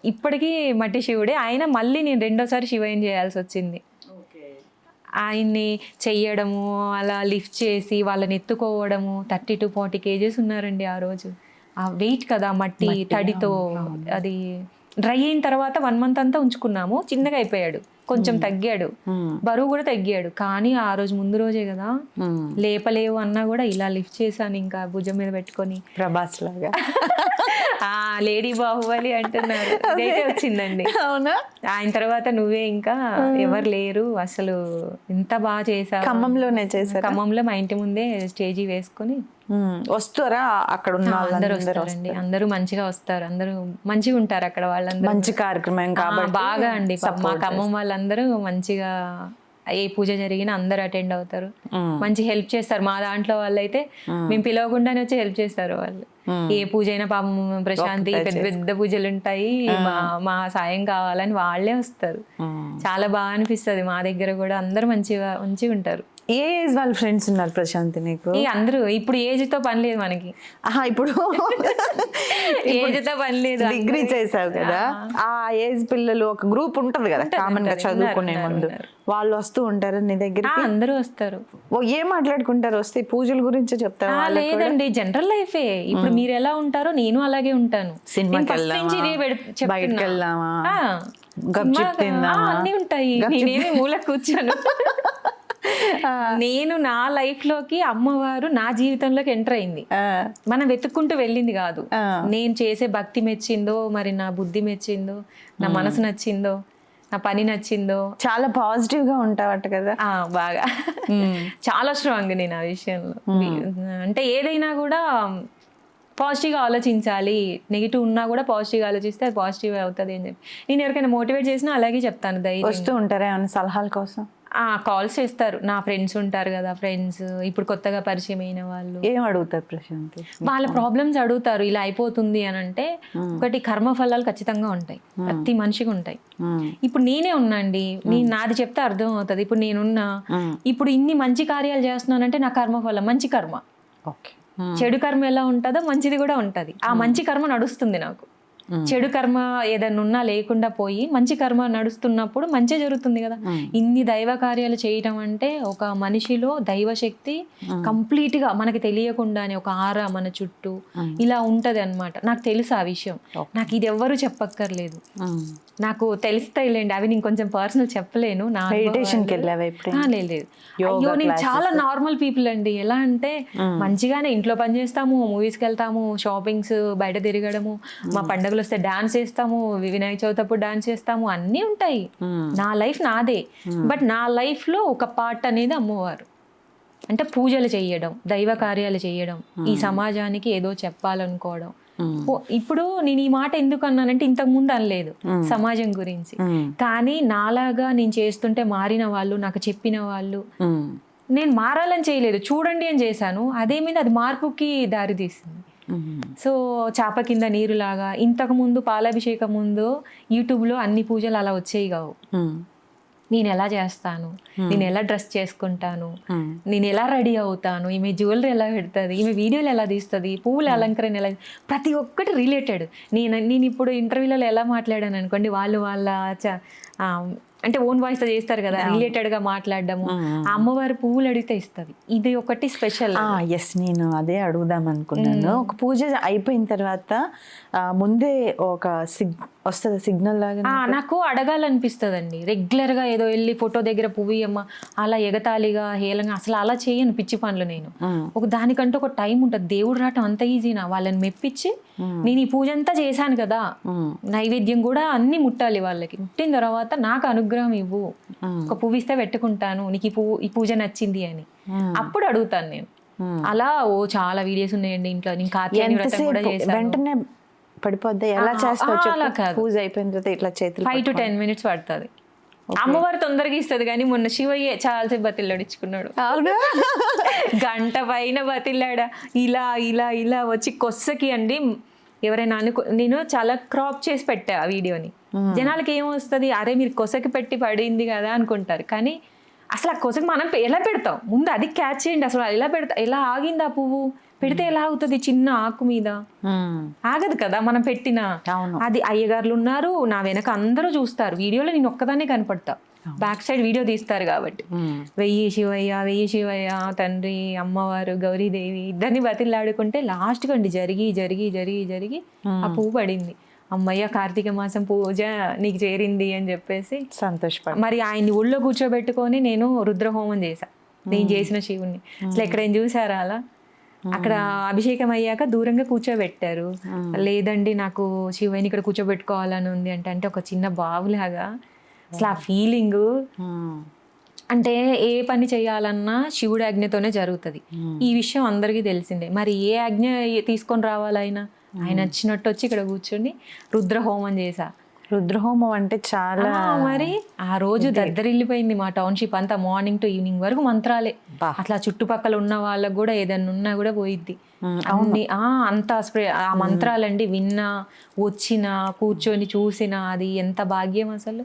Speaker 2: ఇప్పటికీ మట్టి శివుడే. ఆయన మళ్ళీ నేను 2వ సారి శివయ్యని చేయాల్సి వచ్చింది. ఆయన్ని చెయ్యడము, అలా లిఫ్ట్ చేసి వాళ్ళని ఎత్తుకోవడము. 30 to 40 kgs ఉన్నారండి ఆ రోజు. ఆ వెయిట్ కదా, మట్టి తడితో. అది డ్రై అయిన తర్వాత 1 month అంతా ఉంచుకున్నాము. చిన్నగా అయిపోయాడు, కొంచెం తగ్గాడు, బరువు కూడా తగ్గాడు. కానీ ఆ రోజు ముందు రోజే కదా, లేపలేవు అన్నా కూడా ఇలా లిఫ్ట్ చేశాను ఇంకా భుజం మీద పెట్టుకొని.
Speaker 1: ప్రభాస్ లాగా
Speaker 2: లేడీ బాహుబలి అంటున్నారు. ఇదైతే వచ్చిందండి.
Speaker 1: అవునా?
Speaker 2: ఆయన తర్వాత నువ్వే ఇంకా ఎవరు లేరు అసలు. ఎంత బాగా చేశావు.
Speaker 1: ఖమ్మంలోనే చేశారు?
Speaker 2: ఖమ్మంలో మా ఇంటి ముందే స్టేజీ వేసుకొని
Speaker 1: వస్తారా? అక్కడ ఉన్న
Speaker 2: అందరూ వస్తారండి. అందరూ మంచిగా వస్తారు, అందరూ మంచిగా ఉంటారు అక్కడ. వాళ్ళందరూ
Speaker 1: మంచి కార్యక్రమం కాబట్టి
Speaker 2: బాగా అండి. మా ఖమ్మం వాళ్ళందరూ మంచిగా ఏ పూజ జరిగినా అందరూ అటెండ్ అవుతారు, మంచి హెల్ప్ చేస్తారు. మా దాంట్లో వాళ్ళైతే మేము పిలవకుండానే వచ్చి హెల్ప్ చేస్తారు వాళ్ళు. ఏ పూజ అయినా పాపం ప్రశాంతి పెద్ద పెద్ద పూజలు ఉంటాయి, మా సాయం కావాలని వాళ్ళే వస్తారు. చాలా బాగా అనిపిస్తుంది. మా దగ్గర కూడా అందరూ మంచిగా ఉంటారు.
Speaker 1: ఏ ఏజ్ వాళ్ళ ఫ్రెండ్స్ ఉన్నారు ప్రశాంతి నీకు?
Speaker 2: అందరూ. ఇప్పుడు ఏజ్ తో పని లేదు మనకి.
Speaker 1: ఇప్పుడు
Speaker 2: ఏజ్ తో పని లేదు.
Speaker 1: డిగ్రీ చేసావు కదా, ఆ ఏజ్ పిల్లలు ఒక గ్రూప్ ఉంటది కదా కామన్ గా చదువుకునే ముందు. వాళ్ళు వస్తూ ఉంటారు నీ దగ్గర?
Speaker 2: అందరూ వస్తారు.
Speaker 1: ఏం మాట్లాడుకుంటారు వస్తే? పూజల గురించి చెప్తారా?
Speaker 2: లేదండి, జనరల్ లైఫే. ఇప్పుడు మీరు ఎలా ఉంటారో నేను అలాగే ఉంటాను.
Speaker 1: సినిమాకి బయటకు వెళ్దామా,
Speaker 2: అన్ని ఉంటాయి. నేనేమి మూల కూర్చోను. నేను నా లైఫ్ లోకి అమ్మవారు నా జీవితంలోకి ఎంటర్ అయింది. మనం వెతుక్కుంటూ వెళ్ళింది కాదు. నేను చేసే భక్తి మెచ్చిందో, మరి నా బుద్ధి మెచ్చిందో, నా మనసు నచ్చిందో, నా పని నచ్చిందో.
Speaker 1: చాలా పాజిటివ్ గా ఉంటావట కదా?
Speaker 2: బాగా చాలా స్ట్రాంగ్ నేను ఆ విషయంలో. అంటే ఏదైనా కూడా పాజిటివ్గా ఆలోచించాలి. నెగిటివ్ ఉన్నా కూడా పాజిటివ్గా ఆలోచిస్తే అది పాజిటివ్ అవుతుంది అని చెప్పి నేను ఎవరికైనా మోటివేట్ చేసినా అలాగే చెప్తాను. ధైర్యం.
Speaker 1: వస్తూ ఉంటారా ఏమైనా సలహాల కోసం?
Speaker 2: కాల్స్ చేస్తారు. నా ఫ్రెండ్స్ ఉంటారు కదా, ఫ్రెండ్స్ ఇప్పుడు కొత్తగా పరిచయం అయిన వాళ్ళు.
Speaker 1: ఏం అడుగుతారు ప్రశాంతి?
Speaker 2: వాళ్ళ ప్రాబ్లమ్స్ అడుగుతారు. ఇలా అయిపోతుంది అని అంటే, ఒకటి కర్మ ఫలాలు ఖచ్చితంగా ఉంటాయి, ప్రతి మనిషికి ఉంటాయి. ఇప్పుడు నేనే ఉన్నా అండి, నేను నాది చెప్తే అర్థం అవుతుంది. ఇప్పుడు నేనున్నా, ఇప్పుడు ఇన్ని మంచి కార్యాలు చేస్తున్నానంటే నా కర్మఫలం మంచి కర్మ. చెడు కర్మ ఎలా ఉంటుందో మంచిది కూడా ఉంటుంది. ఆ మంచి కర్మ నడుస్తుంది నాకు. చెడు కర్మ ఏదైనా ఉన్నా లేకుండా పోయి మంచి కర్మ నడుస్తున్నప్పుడు మంచి జరుగుతుంది కదా. ఇన్ని దైవ కార్యాలు చేయటం అంటే ఒక మనిషిలో దైవశక్తి కంప్లీట్ గా మనకి తెలియకుండానే ఒక ఆరా మన చుట్టూ ఇలా ఉంటది అన్నమాట. నాకు తెలుసు ఆ విషయం. నాకు ఇది ఎవ్వరూ చెప్పక్కర్లేదు, నాకు తెలుస్తాయిలేండి. అవి నేను కొంచెం పర్సనల్ చెప్పలేను. లేదు, అయ్యో నేను చాలా నార్మల్ పీపుల్ అండి. ఎలా అంటే మంచిగానే ఇంట్లో పని చేస్తాము, మూవీస్కి వెళ్తాము, షాపింగ్స్, బయట తిరగడము, మా పండుగలు వస్తే డాన్స్ చేస్తాము, వినాయక చవితి అప్పుడు డాన్స్ చేస్తాము, అన్నీ ఉంటాయి. నా లైఫ్ నాదే. బట్ నా లైఫ్ లో ఒక పార్ట్ అనేది అమ్మవారు. అంటే పూజలు చేయడం, దైవ కార్యాలు చేయడం, ఈ సమాజానికి ఏదో చెప్పాలనుకోవడం, ఇప్పుడు నేను ఈ మాట ఎందుకు అన్నానంటే ఇంతకు ముందు అనలేదు సమాజం గురించి, కానీ నాలాగా నేను చేస్తుంటే మారిన వాళ్ళు, నాకు చెప్పిన వాళ్ళు, నేను మారాలని చేయలేదు, చూడండి అని చేశాను, అదేమైంది అది మార్పుకి దారి తీసింది. సో చాప కింద నీరులాగా ఇంతకు ముందు పాలాభిషేకం ముందు యూట్యూబ్లో అన్ని పూజలు అలా వచ్చేవి కావు. నేను ఎలా చేస్తాను, నేను ఎలా డ్రెస్ చేసుకుంటాను, నేను ఎలా రెడీ అవుతాను, ఈమె జ్యువెలరీ ఎలా పెడుతుంది, ఈమె వీడియోలు ఎలా తీస్తుంది, పువ్వుల అలంకరణ ఎలా, ప్రతి ఒక్కటి రిలేటెడ్. నేను ఇప్పుడు ఇంటర్వ్యూలలో ఎలా మాట్లాడాను అనుకోండి, వాళ్ళ అంటే ఓన్ వాయిస్తో చేస్తారు కదా, రిలేటెడ్గా మాట్లాడడము. ఆ అమ్మవారు పువ్వులు అడిగితే ఇస్తుంది, ఇది ఒకటి స్పెషల్.
Speaker 1: ఎస్, నేను అదే అడుగుదాం అనుకున్నాను. ఒక పూజ అయిపోయిన తర్వాత ముందే ఒక వస్తుంది సిగ్నల్ లాగా,
Speaker 2: నాకు అడగాలనిపిస్తుంది అండి రెగ్యులర్గా. ఏదో వెళ్ళి ఫోటో దగ్గర పువ్వు అమ్మ అలా ఎగతాళిగా హేళంగా అసలు అలా చేయను, పిచ్చి పనులు. నేను దానికంటూ ఒక టైం ఉంటుంది. దేవుడు రావటం అంత ఈజీనా, వాళ్ళని మెప్పించి నేను ఈ పూజ అంతా చేశాను కదా, నైవేద్యం కూడా అన్ని ముట్టాలి వాళ్ళకి, ముట్టిన తర్వాత నాకు అనుగ్రహం ఇవ్వు, ఒక పువ్వు ఇస్తే పెట్టుకుంటాను, నీకు ఈ పూజ నచ్చింది అని అప్పుడు అడుగుతాను నేను. అలా చాలా వీడియోస్ ఉన్నాయండి ఇంట్లో. నేను కార్తీక వ్రతం కూడా చేశాను.
Speaker 1: వెంటనే పడిపోద్ది, ఎలా చేస్తావు పూజ అయిపోయిన తర్వాత ఇట్లా చేతులు
Speaker 2: 5 to 10 minutes పడుతుంది. అమ్మవారు తొందరగా ఇస్తుంది, కానీ మొన్న శివయ్య చాలాసేపు బతిల్లాడిచ్చుకున్నాడు, గంట పైన బతిల్లాడా, ఇలా ఇలా ఇలా వచ్చి కొస్సకి అండి. ఎవరైనా నేను చాలా క్రాప్ చేసి పెట్టా ఆ వీడియోని, జనాలకి ఏమొస్తుంది, అరే మీరు కొసకి పెట్టి పడింది కదా అనుకుంటారు, కానీ అసలు ఆ కొసకి మనం ఎలా పెడతాం ముందు అది క్యాచ్ చేయండి. అసలు ఎలా పెడతా, ఎలా ఆగింది ఆ పువ్వు, పెడితే ఎలా అవుతుంది, చిన్న ఆకు మీద ఆగదు కదా మనం పెట్టిన. అది అయ్యగారులు ఉన్నారు నా వెనక, అందరూ చూస్తారు వీడియోలో, నేను ఒక్కదానే కనపడతా, బ్యాక్ సైడ్ వీడియో తీస్తారు కాబట్టి. వెయ్యి శివయ్య తండ్రి అమ్మవారు గౌరీదేవి ఇద్దరిని బతిలాడుకుంటే లాస్ట్ కండి జరిగి జరిగి జరిగి జరిగి ఆ పువ్వు పడింది. అమ్మయ్య కార్తీక మాసం పూజ నీకు చేరింది అని చెప్పేసి
Speaker 1: సంతోషపడ.
Speaker 2: మరి ఆయన్ని ఒళ్ళో కూర్చోబెట్టుకొని నేను రుద్రహోమం చేశా, నేను చేసిన శివుణ్ణి. అసలు ఎక్కడేం చూసారా అలా? అక్కడ అభిషేకం అయ్యాక దూరంగా కూర్చోబెట్టారు. లేదండి నాకు శివయ్యని ఇక్కడ కూర్చోబెట్టుకోవాలని ఉంది అంటే ఒక చిన్న బావులాగా. అసలు ఆ ఫీలింగ్, అంటే ఏ పని చేయాలన్నా శివుడి ఆజ్ఞతోనే జరుగుతుంది. ఈ విషయం అందరికీ తెలిసిందే. మరి ఏ ఆజ్ఞ తీసుకొని రావాలైనా ఆయన వచ్చినట్టు వచ్చి ఇక్కడ కూర్చొని రుద్రహోమం చేశా.
Speaker 1: రుద్రహోమం అంటే చాలా,
Speaker 2: మరి ఆ రోజు దద్దరిల్లిపోయింది మా టౌన్షిప్ అంతా. మార్నింగ్ టు ఈవినింగ్ వరకు మంత్రాలే. అట్లా చుట్టుపక్కల ఉన్న వాళ్ళకు కూడా ఏదన్నా ఉన్నా కూడా పోయిద్ది అన్ని. అంత స్ప్రే ఆ మంత్రాలండి, విన్నా వచ్చినా కూర్చొని చూసినా అది ఎంత భాగ్యం అసలు.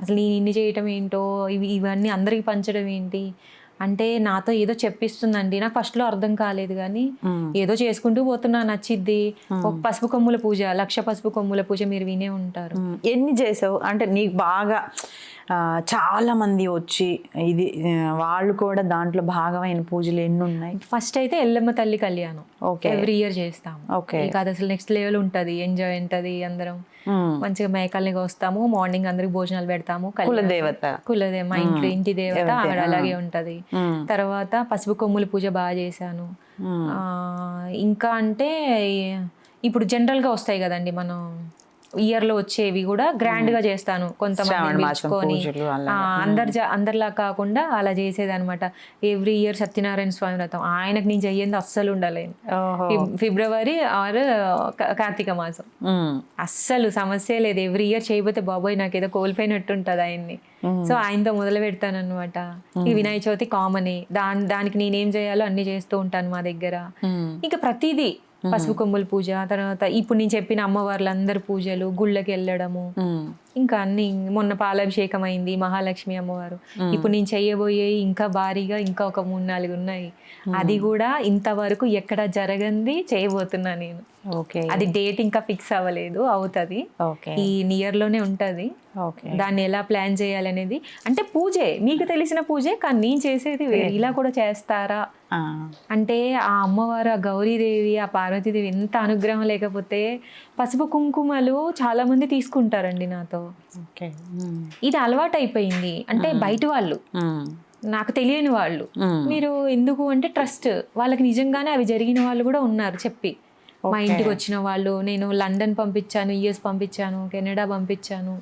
Speaker 2: అసలు నేను ఇన్ని చేయటం ఏంటో, ఇవన్నీ అందరికి పంచడం ఏంటి అంటే నాతో ఏదో చెప్పిస్తుందండి. నాకు ఫస్ట్లో అర్థం కాలేదు, కానీ ఏదో చేసుకుంటూ పోతున్నా, నచ్చిద్ది. ఒక పసుపు కొమ్ముల పూజ, 1,00,000 పసుపు కొమ్ముల పూజ మీరు వినే ఉంటారు.
Speaker 1: ఎన్ని చేసావు అంటే నీకు బాగా చాలా మంది వచ్చి ఇది వాళ్ళు కూడా దాంట్లో భాగమైన పూజలు ఎన్ని ఉన్నాయి?
Speaker 2: ఫస్ట్ అయితే ఎల్లమ్మ తల్లి కళ్యాణం ఎవ్రీ ఇయర్ చేస్తాము. ఇక అది అసలు నెక్స్ట్ లెవెల్ ఉంటుంది, ఎంజాయ్ ఉంటుంది. అందరం మంచిగా మేకల్ని కోస్తాము, మార్నింగ్ అందరికి భోజనాలు పెడతాము. కులదేవ మా ఇంటి దేవత ఆవిడ అలాగే ఉంటది. తర్వాత పసుపు కొమ్ముల పూజ బాగా చేశాను. ఇంకా అంటే ఇప్పుడు జనరల్ గా వస్తాయి కదండి మనం ఇయర్ లో వచ్చేవి కూడా గ్రాండ్ గా చేస్తాను. కొంతమంది పిలుచుకొని అందరిలా కాకుండా అలా చేసేది అనమాట. ఎవ్రీ ఇయర్ సత్యనారాయణ స్వామి వ్రతం, ఆయనకు నేను చెయ్యింది అస్సలు ఉండలేను. ఫిబ్రవరి ఆర్ కార్తీక మాసం అస్సలు సమస్య లేదు. ఎవ్రీ ఇయర్ చేయబోతే బాబోయ్ నాకు ఏదో కోల్పోయినట్టు ఉంటుంది ఆయన్ని. సో ఆయనతో మొదలు పెడతాను అనమాట. ఈ వినాయక చవితి కామనే, దానికి నేనేం చేయాలో అన్ని చేస్తూ ఉంటాను మా దగ్గర. ఇంకా ప్రతిదీ పసుపు కొమ్ముల పూజ, తర్వాత ఇప్పుడు నేను చెప్పిన అమ్మవార్లందరి పూజలు, గుళ్ళకి వెళ్ళడము, ఇంకా అన్ని. మొన్న పాలాభిషేకం అయింది, మహాలక్ష్మి అమ్మవారు. ఇప్పుడు నేను చెయ్యబోయే ఇంకా భారీగా ఇంకా ఒక 3-4 ఉన్నాయి. అది కూడా ఇంతవరకు ఎక్కడ జరగంది చేయబోతున్నా నేను. అది డేట్ ఇంకా ఫిక్స్ అవ్వలేదు, అవుతుంది ఈ నియర్ లోనే ఉంటది. దాన్ని ఎలా ప్లాన్ చేయాలనేది, అంటే పూజే మీకు తెలిసిన పూజే, కానీ నేను చేసేది వేరే. ఇలా కూడా చేస్తారా అంటే ఆ అమ్మవారు, ఆ గౌరీదేవి, ఆ పార్వతీదేవి ఎంత అనుగ్రహం లేకపోతే పసుపు కుంకుమలు చాలా మంది తీసుకుంటారండి నాతో. ఇది అలవాటు అయిపోయింది. అంటే బయట వాళ్ళు, నాకు తెలియని వాళ్ళు. మీరు ఎందుకు అంటే ట్రస్ట్, వాళ్ళకి నిజంగానే అవి జరిగిన వాళ్ళు కూడా ఉన్నారు చెప్పి. మా ఇంటికి వచ్చిన వాళ్ళు, నేను లండన్ పంపించాను, యుఎస్ పంపించాను, కెనడా పంపించాను,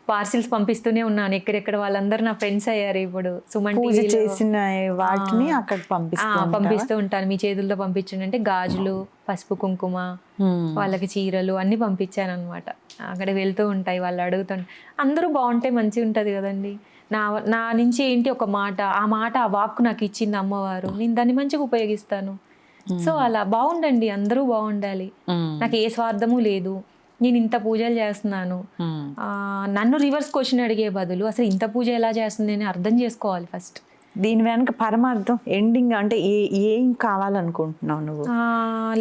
Speaker 2: పార్సిల్స్ పంపిస్తూనే ఉన్నాను. ఎక్కడెక్కడ వాళ్ళందరూ నా ఫ్రెండ్స్ అయ్యారు. ఇప్పుడు సుమన్
Speaker 1: పూజ చేసిన వాటిని అక్కడ
Speaker 2: పంపిస్తూ ఉంటాను. మీ చేతులతో పంపించండి అంటే గాజులు, పసుపు కుంకుమ, వాళ్ళకి చీరలు అన్ని పంపించాను అనమాట. అక్కడ వెళ్తూ ఉంటాయి, వాళ్ళు అడుగుతుంటారు. అందరూ బాగుంటే మంచిగా ఉంటుంది కదండి. నా నుంచి ఏంటి ఒక మాట, ఆ వాక్కు నాకు ఇచ్చింది అమ్మవారు, నేను దాన్ని మంచిగా ఉపయోగిస్తాను. సో అలా బాగుండండి, అందరూ బాగుండాలి. నాకు ఏ స్వార్థము లేదు. నేను ఇంత పూజలు చేస్తున్నాను, నన్ను రివర్స్ క్వశ్చన్ అడిగే బదులు అసలు ఇంత పూజ ఎలా చేస్తుంది అని అర్థం చేసుకోవాలి ఫస్ట్.
Speaker 1: దీని వెనక పరమార్థం ఎండింగ్ అంటే ఏం కావాలనుకుంటున్నావు నువ్వు?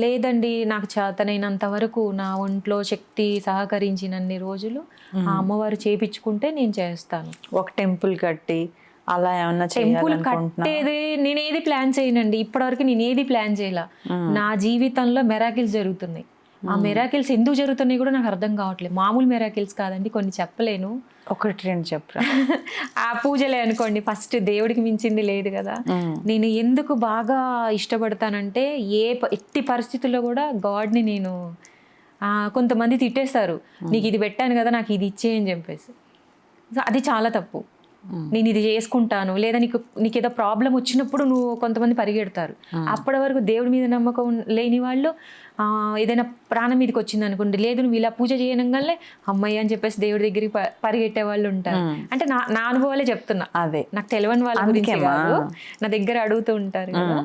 Speaker 2: లేదండి, నాకు చేతనైనంత వరకు నా ఒంట్లో శక్తి సహకరించినన్ని రోజులు ఆ అమ్మవారు చేపించుకుంటే నేను చేస్తాను.
Speaker 1: ఒక టెంపుల్ కట్టి అలా ఏమన్నా
Speaker 2: టెంపుల్ కట్టేది నేనేది ప్లాన్ చేయనండి. ఇప్పటివరకు నేను ఏది ప్లాన్ చేయలే. నా జీవితంలో మెరాకిల్స్ జరుగుతున్నాయి. ఆ మెరాకిల్స్ ఎందుకు జరుగుతున్నాయి కూడా నాకు అర్థం కావట్లేదు. మామూలు మెరాకిల్స్ కాదండి, కొన్ని చెప్పలేను.
Speaker 1: ఒకటి రెండు చెప్పరా?
Speaker 2: ఆ పూజలే అనుకోండి, ఫస్ట్ దేవుడికి మించింది లేదు కదా. నేను ఎందుకు బాగా ఇష్టపడతానంటే ఎట్టి పరిస్థితుల్లో కూడా గాడ్ని నేను కొంతమంది తిట్టేస్తారు, నీకు ఇది పెట్టాను కదా నాకు ఇది ఇచ్చేయని చెప్పేసి. అది చాలా తప్పు. నేను ఇది చేసుకుంటాను, లేదా నీకు ఏదో ప్రాబ్లం వచ్చినప్పుడు నువ్వు కొంతమంది పరిగెడతారు. అప్పటి వరకు దేవుడి మీద నమ్మకం లేని వాళ్ళు ఏదైనా ప్రాణం మీదకి వచ్చింది అనుకోండి, లేదు నువ్వు ఇలా పూజ చేయనంగానే అమ్మాయి అని చెప్పేసి దేవుడి దగ్గరికి పరిగెట్టే వాళ్ళు ఉంటారు. అంటే నా అనుభవాలే చెప్తున్నా, అదే నాకు తెలియని వాళ్ళ గురించి కాదు, నా దగ్గర అడుగుతూ ఉంటారు కదా.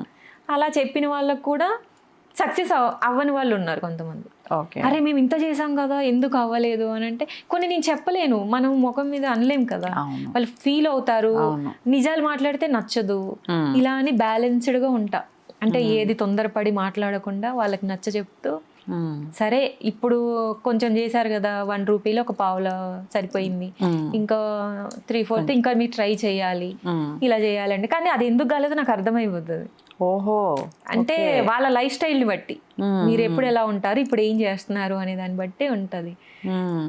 Speaker 2: అలా చెప్పిన వాళ్ళకు కూడా సక్సెస్ అవ్వని వాళ్ళు ఉన్నారు కొంతమంది. అరే మేము ఇంత చేసాం కదా ఎందుకు అవ్వలేదు అని అంటే కొన్ని నేను చెప్పలేను, మనం ముఖం మీద అనలేం కదా. వాళ్ళు ఫీల్ అవుతారు, నిజాలు మాట్లాడితే నచ్చదు. ఇలా అని బ్యాలెన్స్డ్ గా ఉంటా. అంటే ఏది తొందరపడి మాట్లాడకుండా వాళ్ళకి నచ్చ చెప్తూ, సరే ఇప్పుడు కొంచెం చేశారు కదా, 1 రూపీలో ఒక పావుల సరిపోయింది, ఇంకా 3/4 ఇంకా మీరు ట్రై చేయాలి, ఇలా చేయాలండి. కానీ అది ఎందుకు కాలేదో నాకు అర్థమైపోతుంది.
Speaker 1: ఓహో,
Speaker 2: అంటే వాళ్ళ లైఫ్ స్టైల్ని బట్టి మీరు ఎప్పుడు ఎలా ఉంటారు, ఇప్పుడు ఏం చేస్తున్నారు అనే దాన్ని బట్టి ఉంటుంది.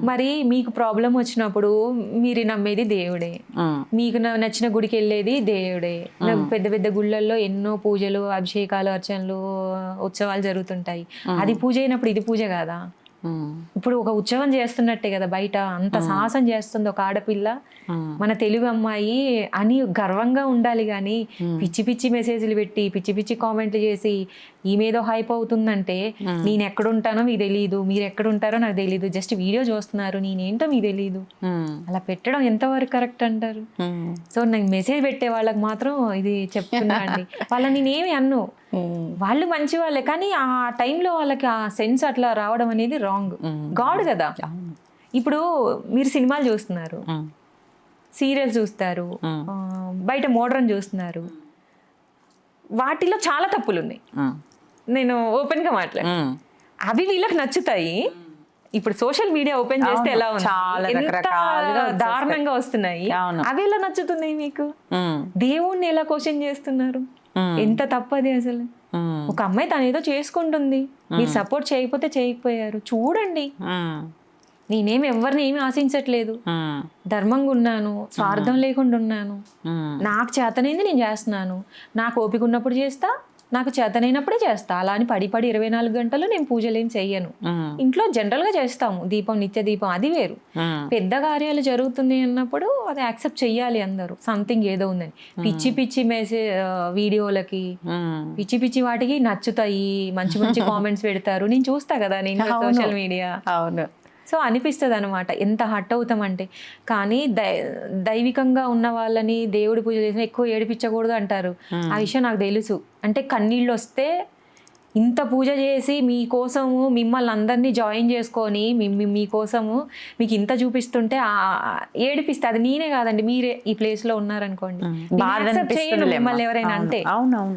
Speaker 2: మరి మీకు ప్రాబ్లం వచ్చినప్పుడు మీరు నమ్మేది దేవుడే, మీకు నచ్చిన గుడికి వెళ్ళేది దేవుడే. పెద్ద పెద్ద గుళ్ళల్లో ఎన్నో పూజలు, అభిషేకాలు, అర్చనలు, ఉత్సవాలు జరుగుతుంటాయి. అది పూజ అయినప్పుడు ఇది పూజ కాదా? ఇప్పుడు ఒక ఉత్సవం చేస్తున్నట్టే కదా, బయట అంత సాహసం చేస్తుంది ఒక ఆడపిల్ల, మన తెలుగు అమ్మాయి అని గర్వంగా ఉండాలి. కానీ పిచ్చి పిచ్చి మెసేజ్లు పెట్టి పిచ్చి పిచ్చి కామెంట్లు చేసి ఈమెదో హైప్ అవుతుందంటే నేను ఎక్కడుంటానో మీకు తెలియదు, మీరు ఎక్కడుంటారో నాకు తెలియదు, జస్ట్ వీడియో చూస్తున్నారు, నేనేంటో మీకు తెలియదు. అలా పెట్టడం ఎంతవరకు కరెక్ట్ అంటారు? సో నేను మెసేజ్ పెట్టే వాళ్ళకి మాత్రం ఇది చెప్తున్నా అండి, వాళ్ళని నేనేమి అన్ను, వాళ్ళు మంచి వాళ్ళే, కానీ ఆ టైంలో వాళ్ళకి ఆ సెన్స్ అట్లా రావడం అనేది రాంగ్. గాడ్ కదా. ఇప్పుడు మీరు సినిమాలు చూస్తున్నారు, సీరియల్స్ చూస్తారు, బయట మోడ్రన్ చూస్తున్నారు, వాటిలో చాలా తప్పులు ఉన్నాయి. నేను ఓపెన్ గా మాట్లాడు, అవి వీళ్ళకి నచ్చుతాయి. ఇప్పుడు సోషల్ మీడియా ఓపెన్ చేస్తే ఎలా ఉంది, ఎంత దారుణంగా వస్తున్నాయి. అవి ఎలా నచ్చుతున్నాయి మీకు? దేవుణ్ణి ఎలా క్వశ్చన్ చేస్తున్నారు? ఎంత తప్పది అసలు. ఒక అమ్మాయి తను ఏదో చేసుకుంటుంది, మీరు సపోర్ట్ చేయకపోతే చేయకపోయారు, చూడండి. నేనేమి ఎవరిని ఏమి ఆశించట్లేదు, ధర్మంగా ఉన్నాను, స్వార్థం లేకుండా ఉన్నాను. నాకు చేతనైంది నేను చేస్తున్నాను, నాకు ఓపిక ఉన్నప్పుడు చేస్తా, నాకు చేతనైనప్పుడే చేస్తా. అలా అని పడి 24 గంటలు నేను పూజలు ఏం చెయ్యను. ఇంట్లో జనరల్ గా చేస్తాము, దీపం, నిత్య దీపం, అది వేరు. పెద్ద కార్యాలు జరుగుతున్నాయి అన్నప్పుడు అది యాక్సెప్ట్ చెయ్యాలి అందరూ, సంథింగ్ ఏదో ఉందని. పిచ్చి పిచ్చి మెసేజ్ వీడియోలకి, పిచ్చి పిచ్చి వాటికి నచ్చుతాయి, మంచి మంచి కామెంట్స్ పెడతారు, నేను చూస్తా కదా నేను సోషల్ మీడియా. అవును. సో అనిపిస్తుంది అనమాట, ఎంత హట్ అవుతామంటే. కానీ దైవికంగా ఉన్న వాళ్ళని దేవుడి పూజ చేసిన ఎక్కువ ఏడిపించకూడదు అంటారు. ఆ విషయం నాకు తెలుసు. అంటే కన్నీళ్ళు వస్తే ఇంత పూజ చేసి మీకోసము మిమ్మల్ని అందరినీ జాయిన్ చేసుకొని మీకోసము మీకు ఇంత చూపిస్తుంటే ఏడిపిస్తే, అది నేనే కాదండి మీరే ఈ ప్లేస్ లో ఉన్నారనుకోండి, మిమ్మల్ని ఎవరైనా అంటే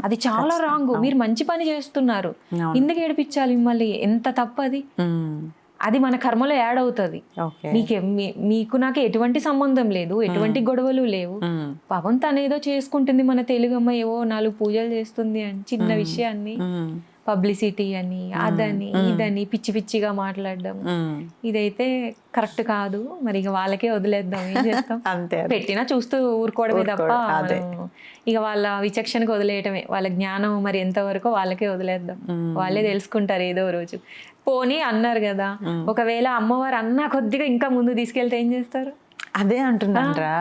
Speaker 2: అది చాలా రాంగ్. మీరు మంచి పని చేస్తున్నారు, ఎందుకు ఏడిపించాలి మిమ్మల్ని? ఎంత తప్పది. అది మన కర్మలో యాడ్ అవుతుంది. మీకు నాకు ఎటువంటి సంబంధం లేదు, ఎటువంటి గొడవలు లేవు. పాపం తనేదో చేసుకుంటుంది, మన తెలుగు అమ్మ ఏవో 4 పూజలు చేస్తుంది అని చిన్న విషయాన్ని పబ్లిసిటీ అని అదని ఇదని పిచ్చి పిచ్చిగా మాట్లాడడం ఇదైతే కరెక్ట్ కాదు. మరి ఇక వాళ్ళకే వదిలేద్దాం, ఏం చేస్తాం.
Speaker 1: అంతే
Speaker 2: పెట్టినా చూస్తూ ఊరుకోవడమే తప్ప మనం ఇక వాళ్ళ విచక్షణకు వదిలేయటమే. వాళ్ళ జ్ఞానం మరి ఎంతవరకు వాళ్ళకే వదిలేద్దాం, వాళ్ళే తెలుసుకుంటారు ఏదో రోజు. పోనీ అన్నారు కదా, ఒకవేళ అమ్మవారు అన్నా కొద్దిగా ఇంకా ముందు తీసుకెళ్తే ఏం చేస్తారు?
Speaker 1: అదే అంటున్నానరా,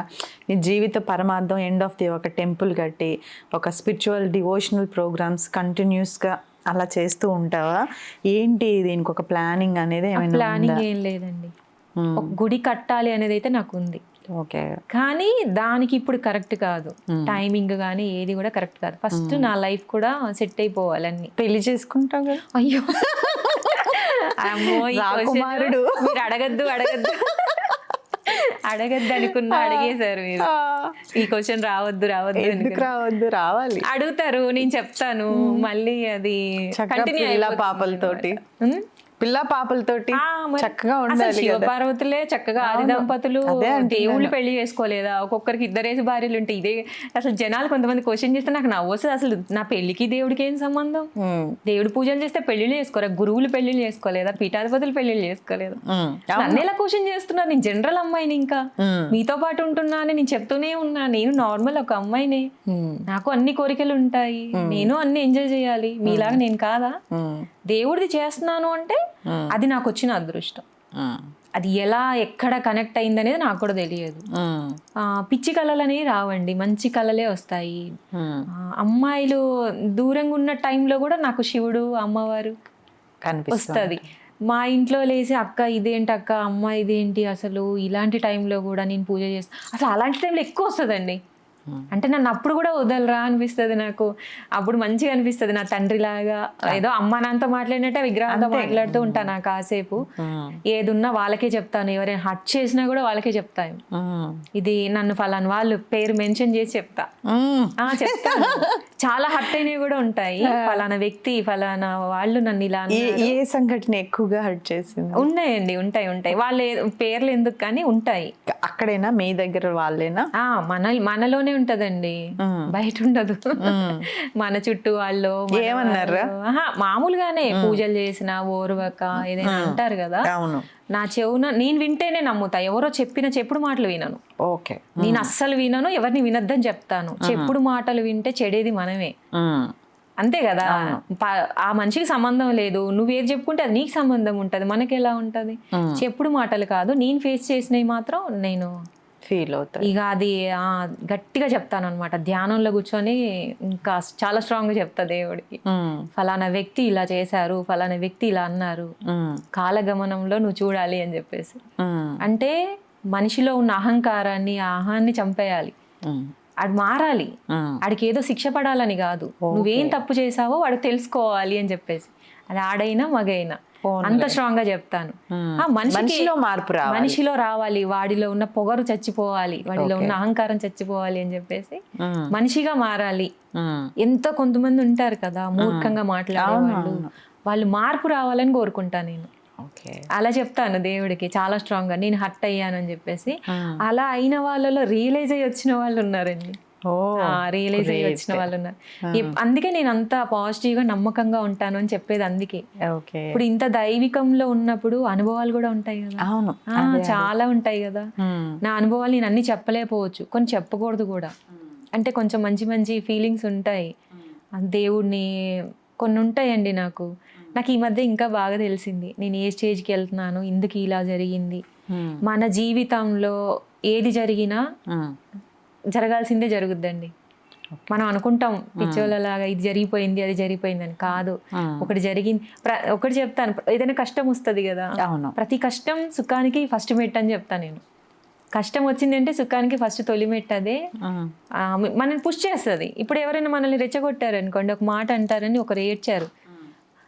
Speaker 1: నీ జీవిత పరమార్థం ఎండ్ ఆఫ్ ది ఒక టెంపుల్ కట్టి ఒక స్పిరిచువల్ డివోషనల్ ప్రోగ్రామ్స్ కంటిన్యూస్గా అలా చేస్తూ ఉంటావా ఏంటి? దీనికి ఒక ప్లానింగ్ అనేది ఏమైనా
Speaker 2: ప్లానింగ్ ఏం లేదండి. ఒక గుడి కట్టాలి అనేది అయితే నాకు ఉంది.
Speaker 1: ఓకే,
Speaker 2: కానీ దానికి ఇప్పుడు కరెక్ట్ కాదు, టైమింగ్ కానీ ఏది కూడా కరెక్ట్ కాదు. ఫస్ట్ నా లైఫ్ కూడా సెట్ అయిపోవాలి అన్ని.
Speaker 1: పెళ్లి చేసుకుంటావు కదా?
Speaker 2: అయ్యో అమ్మో,
Speaker 1: రాకుమారుడు.
Speaker 2: మీరు అడగద్దు అనుకున్నా అడిగేశారు మీరు. ఈ క్వశ్చన్ రావద్దు
Speaker 1: ఎందుకు రావద్దు, రావాలి.
Speaker 2: అడుగుతారు, నేను చెప్తాను. మళ్ళీ అది కంటిన్యూ
Speaker 1: పిల్ల పాపలతోటి చక్కగా ఉండాలి.
Speaker 2: శివపార్వతులే చక్కగా ఆది దంపతులు దేవుళ్ళు పెళ్లి చేసుకోలేదా? ఒక్కొక్కరికి 2 భార్యలు ఉంటాయి. ఇదే అసలు జనాలు కొంతమంది క్వశ్చన్ చేస్తే నాకు నవ్వు వస్తుంది. అసలు నా పెళ్లికి దేవుడికి ఏం సంబంధం? దేవుడు పూజలు చేస్తే పెళ్లిళ్ళు చేసుకోరా? గురువులు పెళ్లిళ్ళు చేసుకోలేదా? పీఠాధిపతులు పెళ్లిళ్ళు చేసుకోలేదా? నన్ను ఎలా క్వశ్చన్ చేస్తున్నారు? నేను జనరల్ అమ్మాయిని, ఇంకా మీతో పాటు ఉంటున్నాను, నేను చెప్తూనే ఉన్నా. నేను నార్మల్ ఒక అమ్మాయినే, నాకు అన్ని కోరికలు ఉంటాయి, నేను అన్ని ఎంజాయ్ చేయాలి. మీలాగా నేను కాదా? దేవుడిది చేస్తున్నాను అంటే అది నాకు వచ్చిన అదృష్టం. అది ఎలా ఎక్కడ కనెక్ట్ అయింది అనేది నాకు కూడా తెలియదు. పిచ్చి కళలు అనేవి రావండి, మంచి కళలే వస్తాయి. అమ్మాయిలు దూరంగా ఉన్న టైంలో కూడా నాకు శివుడు అమ్మవారు వస్తుంది. మా ఇంట్లో లేసి అక్క ఇదేంటి అక్క, అమ్మ ఇదేంటి, అసలు ఇలాంటి టైంలో కూడా నేను పూజ చేస్తాను. అసలు అలాంటి టైంలో ఎక్కువ వస్తుందండి. అంటే నన్ను అప్పుడు కూడా వదలరా అనిపిస్తుంది నాకు. అప్పుడు మంచిగా అనిపిస్తుంది, నా తండ్రిలాగా ఏదో అమ్మ నాన్నతో మాట్లాడినట్టే విగ్రహంతో మాట్లాడుతూ ఉంటాను. నాకు కాసేపు ఏదున్నా వాళ్ళకే చెప్తాను, ఎవరైనా హర్ట్ చేసినా కూడా వాళ్ళకే చెప్తాను. ఇది నన్ను ఫలానా వాళ్ళు పేరు మెన్షన్ చేసి చెప్తాను. చాలా హర్ట్ అయినవి కూడా ఉంటాయి. ఫలానా వ్యక్తి ఫలానా వాళ్ళు నన్ను ఇలా.
Speaker 1: ఏ సంఘటన ఎక్కువగా హర్ట్ చేసింది?
Speaker 2: ఉన్నాయండి, ఉంటాయి. వాళ్ళ పేర్లు ఎందుకు కానీ ఉంటాయి.
Speaker 1: అక్కడేనా మీ దగ్గర వాళ్ళేనా?
Speaker 2: మనలోనే ఉంటదండి, బయట ఉండదు. మన చుట్టూ వాళ్ళు
Speaker 1: ఏమన్నారా?
Speaker 2: మామూలుగానే పూజలు చేసిన ఓర్వక ఏదైనా అంటారు కదా. నా చెవున నేను వింటేనే నమ్ముతా, ఎవరో చెప్పిన చెప్పుడు మాటలు వినను. ఓకే, నేను అస్సలు వినను, ఎవరిని వినొద్దని చెప్తాను. చెప్పుడు మాటలు వింటే చెడేది మనమే, అంతే కదా. ఆ మనిషికి సంబంధం లేదు, నువ్వేది చెప్పుకుంటే అది నీకు సంబంధం ఉంటది, మనకి ఎలా ఉంటది? చెప్పుడు మాటలు కాదు, నేను ఫేస్ చేసినవి మాత్రం నేను ఫీల్ అవుతా. ఇక అది గట్టిగా చెప్తాను అనమాట. ధ్యానంలో కూర్చొని ఇంకా చాలా స్ట్రాంగ్ గా చెప్తా దేవుడికి, ఫలానా వ్యక్తి ఇలా చేశారు, ఫలానా వ్యక్తి ఇలా అన్నారు, కాలగమనంలో నువ్వు చూడాలి అని చెప్పేసి. అంటే మనిషిలో ఉన్న అహంకారాన్ని, అహాన్ని చంపేయాలి, అది మారాలి. ఆడికి ఏదో శిక్ష పడాలని కాదు, నువ్వేం తప్పు చేసావో వాడికి తెలుసుకోవాలి అని చెప్పేసి. అది ఆడైనా మగైనా అంత స్ట్రాంగ్ గా చెప్తాను. మనిషిలో రావాలి, వాడిలో ఉన్న పొగరు చచ్చిపోవాలి, వాడిలో ఉన్న అహంకారం చచ్చిపోవాలి అని చెప్పేసి మనిషిగా మారాలి. ఎంతో కొంతమంది ఉంటారు కదా మూర్ఖంగా మాట్లాడే వాళ్ళు మార్పు రావాలని కోరుకుంటా నేను. అలా చెప్తాను దేవుడికి చాలా స్ట్రాంగ్ గా, నేను హర్ట్ అయ్యాను అని చెప్పేసి. అలా అయిన వాళ్ళలో రియలైజ్ అయ్యి వచ్చిన వాళ్ళు ఉన్నారండి, రియలైజ్ అయ్యి వచ్చిన వాళ్ళు ఉన్నారు. అందుకే నేను అంత పాజిటివ్ గా నమ్మకంగా ఉంటాను అని చెప్పేది అందుకే. ఇప్పుడు ఇంత దైవికంలో ఉన్నప్పుడు అనుభవాలు కూడా ఉంటాయి కదా. చాలా ఉంటాయి కదా. నా అనుభవాలు నేను అన్ని చెప్పలేకపోవచ్చు, కొన్ని చెప్పకూడదు కూడా. అంటే కొంచెం మంచి మంచి ఫీలింగ్స్ ఉంటాయి దేవుడిని, కొన్ని ఉంటాయండి. నాకు ఈ మధ్య ఇంకా బాగా తెలిసింది, నేను ఏ స్టేజ్కి వెళ్తున్నాను, ఎందుకు ఇలా జరిగింది. మన జీవితంలో ఏది జరిగినా జరగాల్సిందే జరుగుద్దండి. మనం అనుకుంటాం పిచ్చోళ్ళలాగా ఇది జరిగిపోయింది అది జరిగిపోయింది అని, కాదు. ఒకటి జరిగింది. ఒకటి చెప్తాను, ఏదైనా కష్టం వస్తుంది కదా, ప్రతి కష్టం సుఖానికి ఫస్ట్ మెట్టు అని చెప్తాను నేను. కష్టం వచ్చింది అంటే సుఖానికి ఫస్ట్ తొలిమెట్టు అదే, మనల్ని పుష్ చేస్తుంది. ఇప్పుడు ఎవరైనా మనల్ని రెచ్చగొట్టారు అనుకోండి, ఒక మాట అంటారని ఒకరు ఏడ్చారు,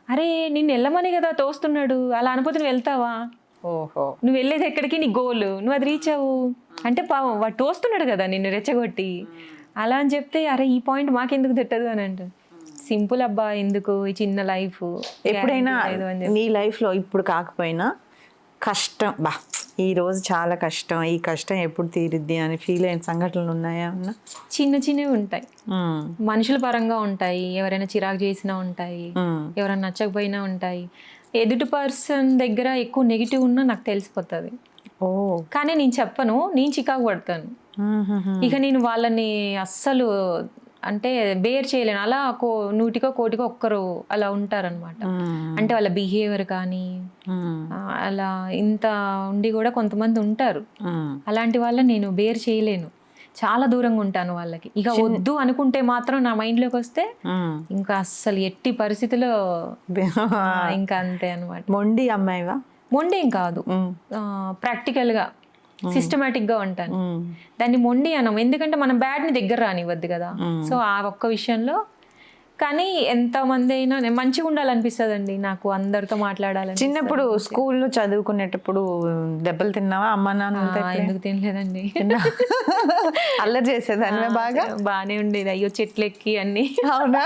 Speaker 2: అరే నిన్ను వెళ్ళమని కదా తోస్తున్నాడు, అలా అనుకుంటే నువ్వు వెళ్తావా? నువ్వు వెళ్ళేది ఎక్కడికి, నీ గోల్, నువ్వు అది రీచ్ అవ్వు అంటే పాపం వాడు తోస్తున్నాడు కదా నిన్ను రెచ్చగొట్టి. అలా అని చెప్తే అరే ఈ పాయింట్ మాకెందుకు తిట్టదు అని అంటారు. సింపుల్ అబ్బా, ఎందుకు ఈ చిన్న లైఫ్.
Speaker 1: ఎప్పుడైనా నీ లైఫ్లో ఇప్పుడు కాకపోయినా కష్టం, ఈ రోజు చాలా కష్టం, ఈ కష్టం ఎప్పుడు తీరిద్ది అని ఫీల్ అయిన సంఘటనలు ఉన్నాయా అన్న?
Speaker 2: చిన్న చిన్నవి ఉంటాయి, మనుషుల పరంగా ఉంటాయి, ఎవరైనా చిరాకు చేసినా ఉంటాయి, ఎవరైనా నచ్చకపోయినా ఉంటాయి. ఎదుటి పర్సన్ దగ్గర ఎక్కువ నెగిటివ్ ఉన్నా నాకు తెలిసిపోతుంది.
Speaker 1: ఓ,
Speaker 2: కానీ నేను చెప్పను, నేను చికాకు పడతాను. ఇక నేను వాళ్ళని అస్సలు అంటే బేర్ చేయలేను. అలా నూటికో కోటికో ఒక్కరు అలా ఉంటారనమాట. అంటే వాళ్ళ బిహేవియర్ కానీ అలా ఇంత ఉండి కూడా కొంతమంది ఉంటారు. అలాంటి వాళ్ళని నేను బేర్ చేయలేను, చాలా దూరంగా ఉంటాను వాళ్ళకి. ఇక వద్దు అనుకుంటే మాత్రం నా మైండ్లోకి వస్తే ఇంకా అస్సలు ఎట్టి పరిస్థితిలో ఇంకా అంతే అనమాట.
Speaker 1: మొండి అమ్మాయివా?
Speaker 2: మొండేం కాదు, ప్రాక్టికల్గా సిస్టమేటిక్గా ఉంటాను. దాన్ని మొండి అనం, ఎందుకంటే మనం బ్యాడ్ని దగ్గర రానివ్వద్దు కదా. సో ఆ ఒక్క విషయంలో. కానీ ఎంతమంది అయినా మంచిగా ఉండాలనిపిస్తుందండి నాకు, అందరితో మాట్లాడాలని.
Speaker 1: చిన్నప్పుడు స్కూల్లో చదువుకునేటప్పుడు దెబ్బలు తిన్నావా అమ్మ నాన్నలతో?
Speaker 2: ఎందుకు తినలేదండి.
Speaker 1: అల్లరి చేసేదాన్ని బాగా?
Speaker 2: బాగానే ఉండేది. అయ్యో చెట్లు ఎక్కి అన్ని.
Speaker 1: అవునా?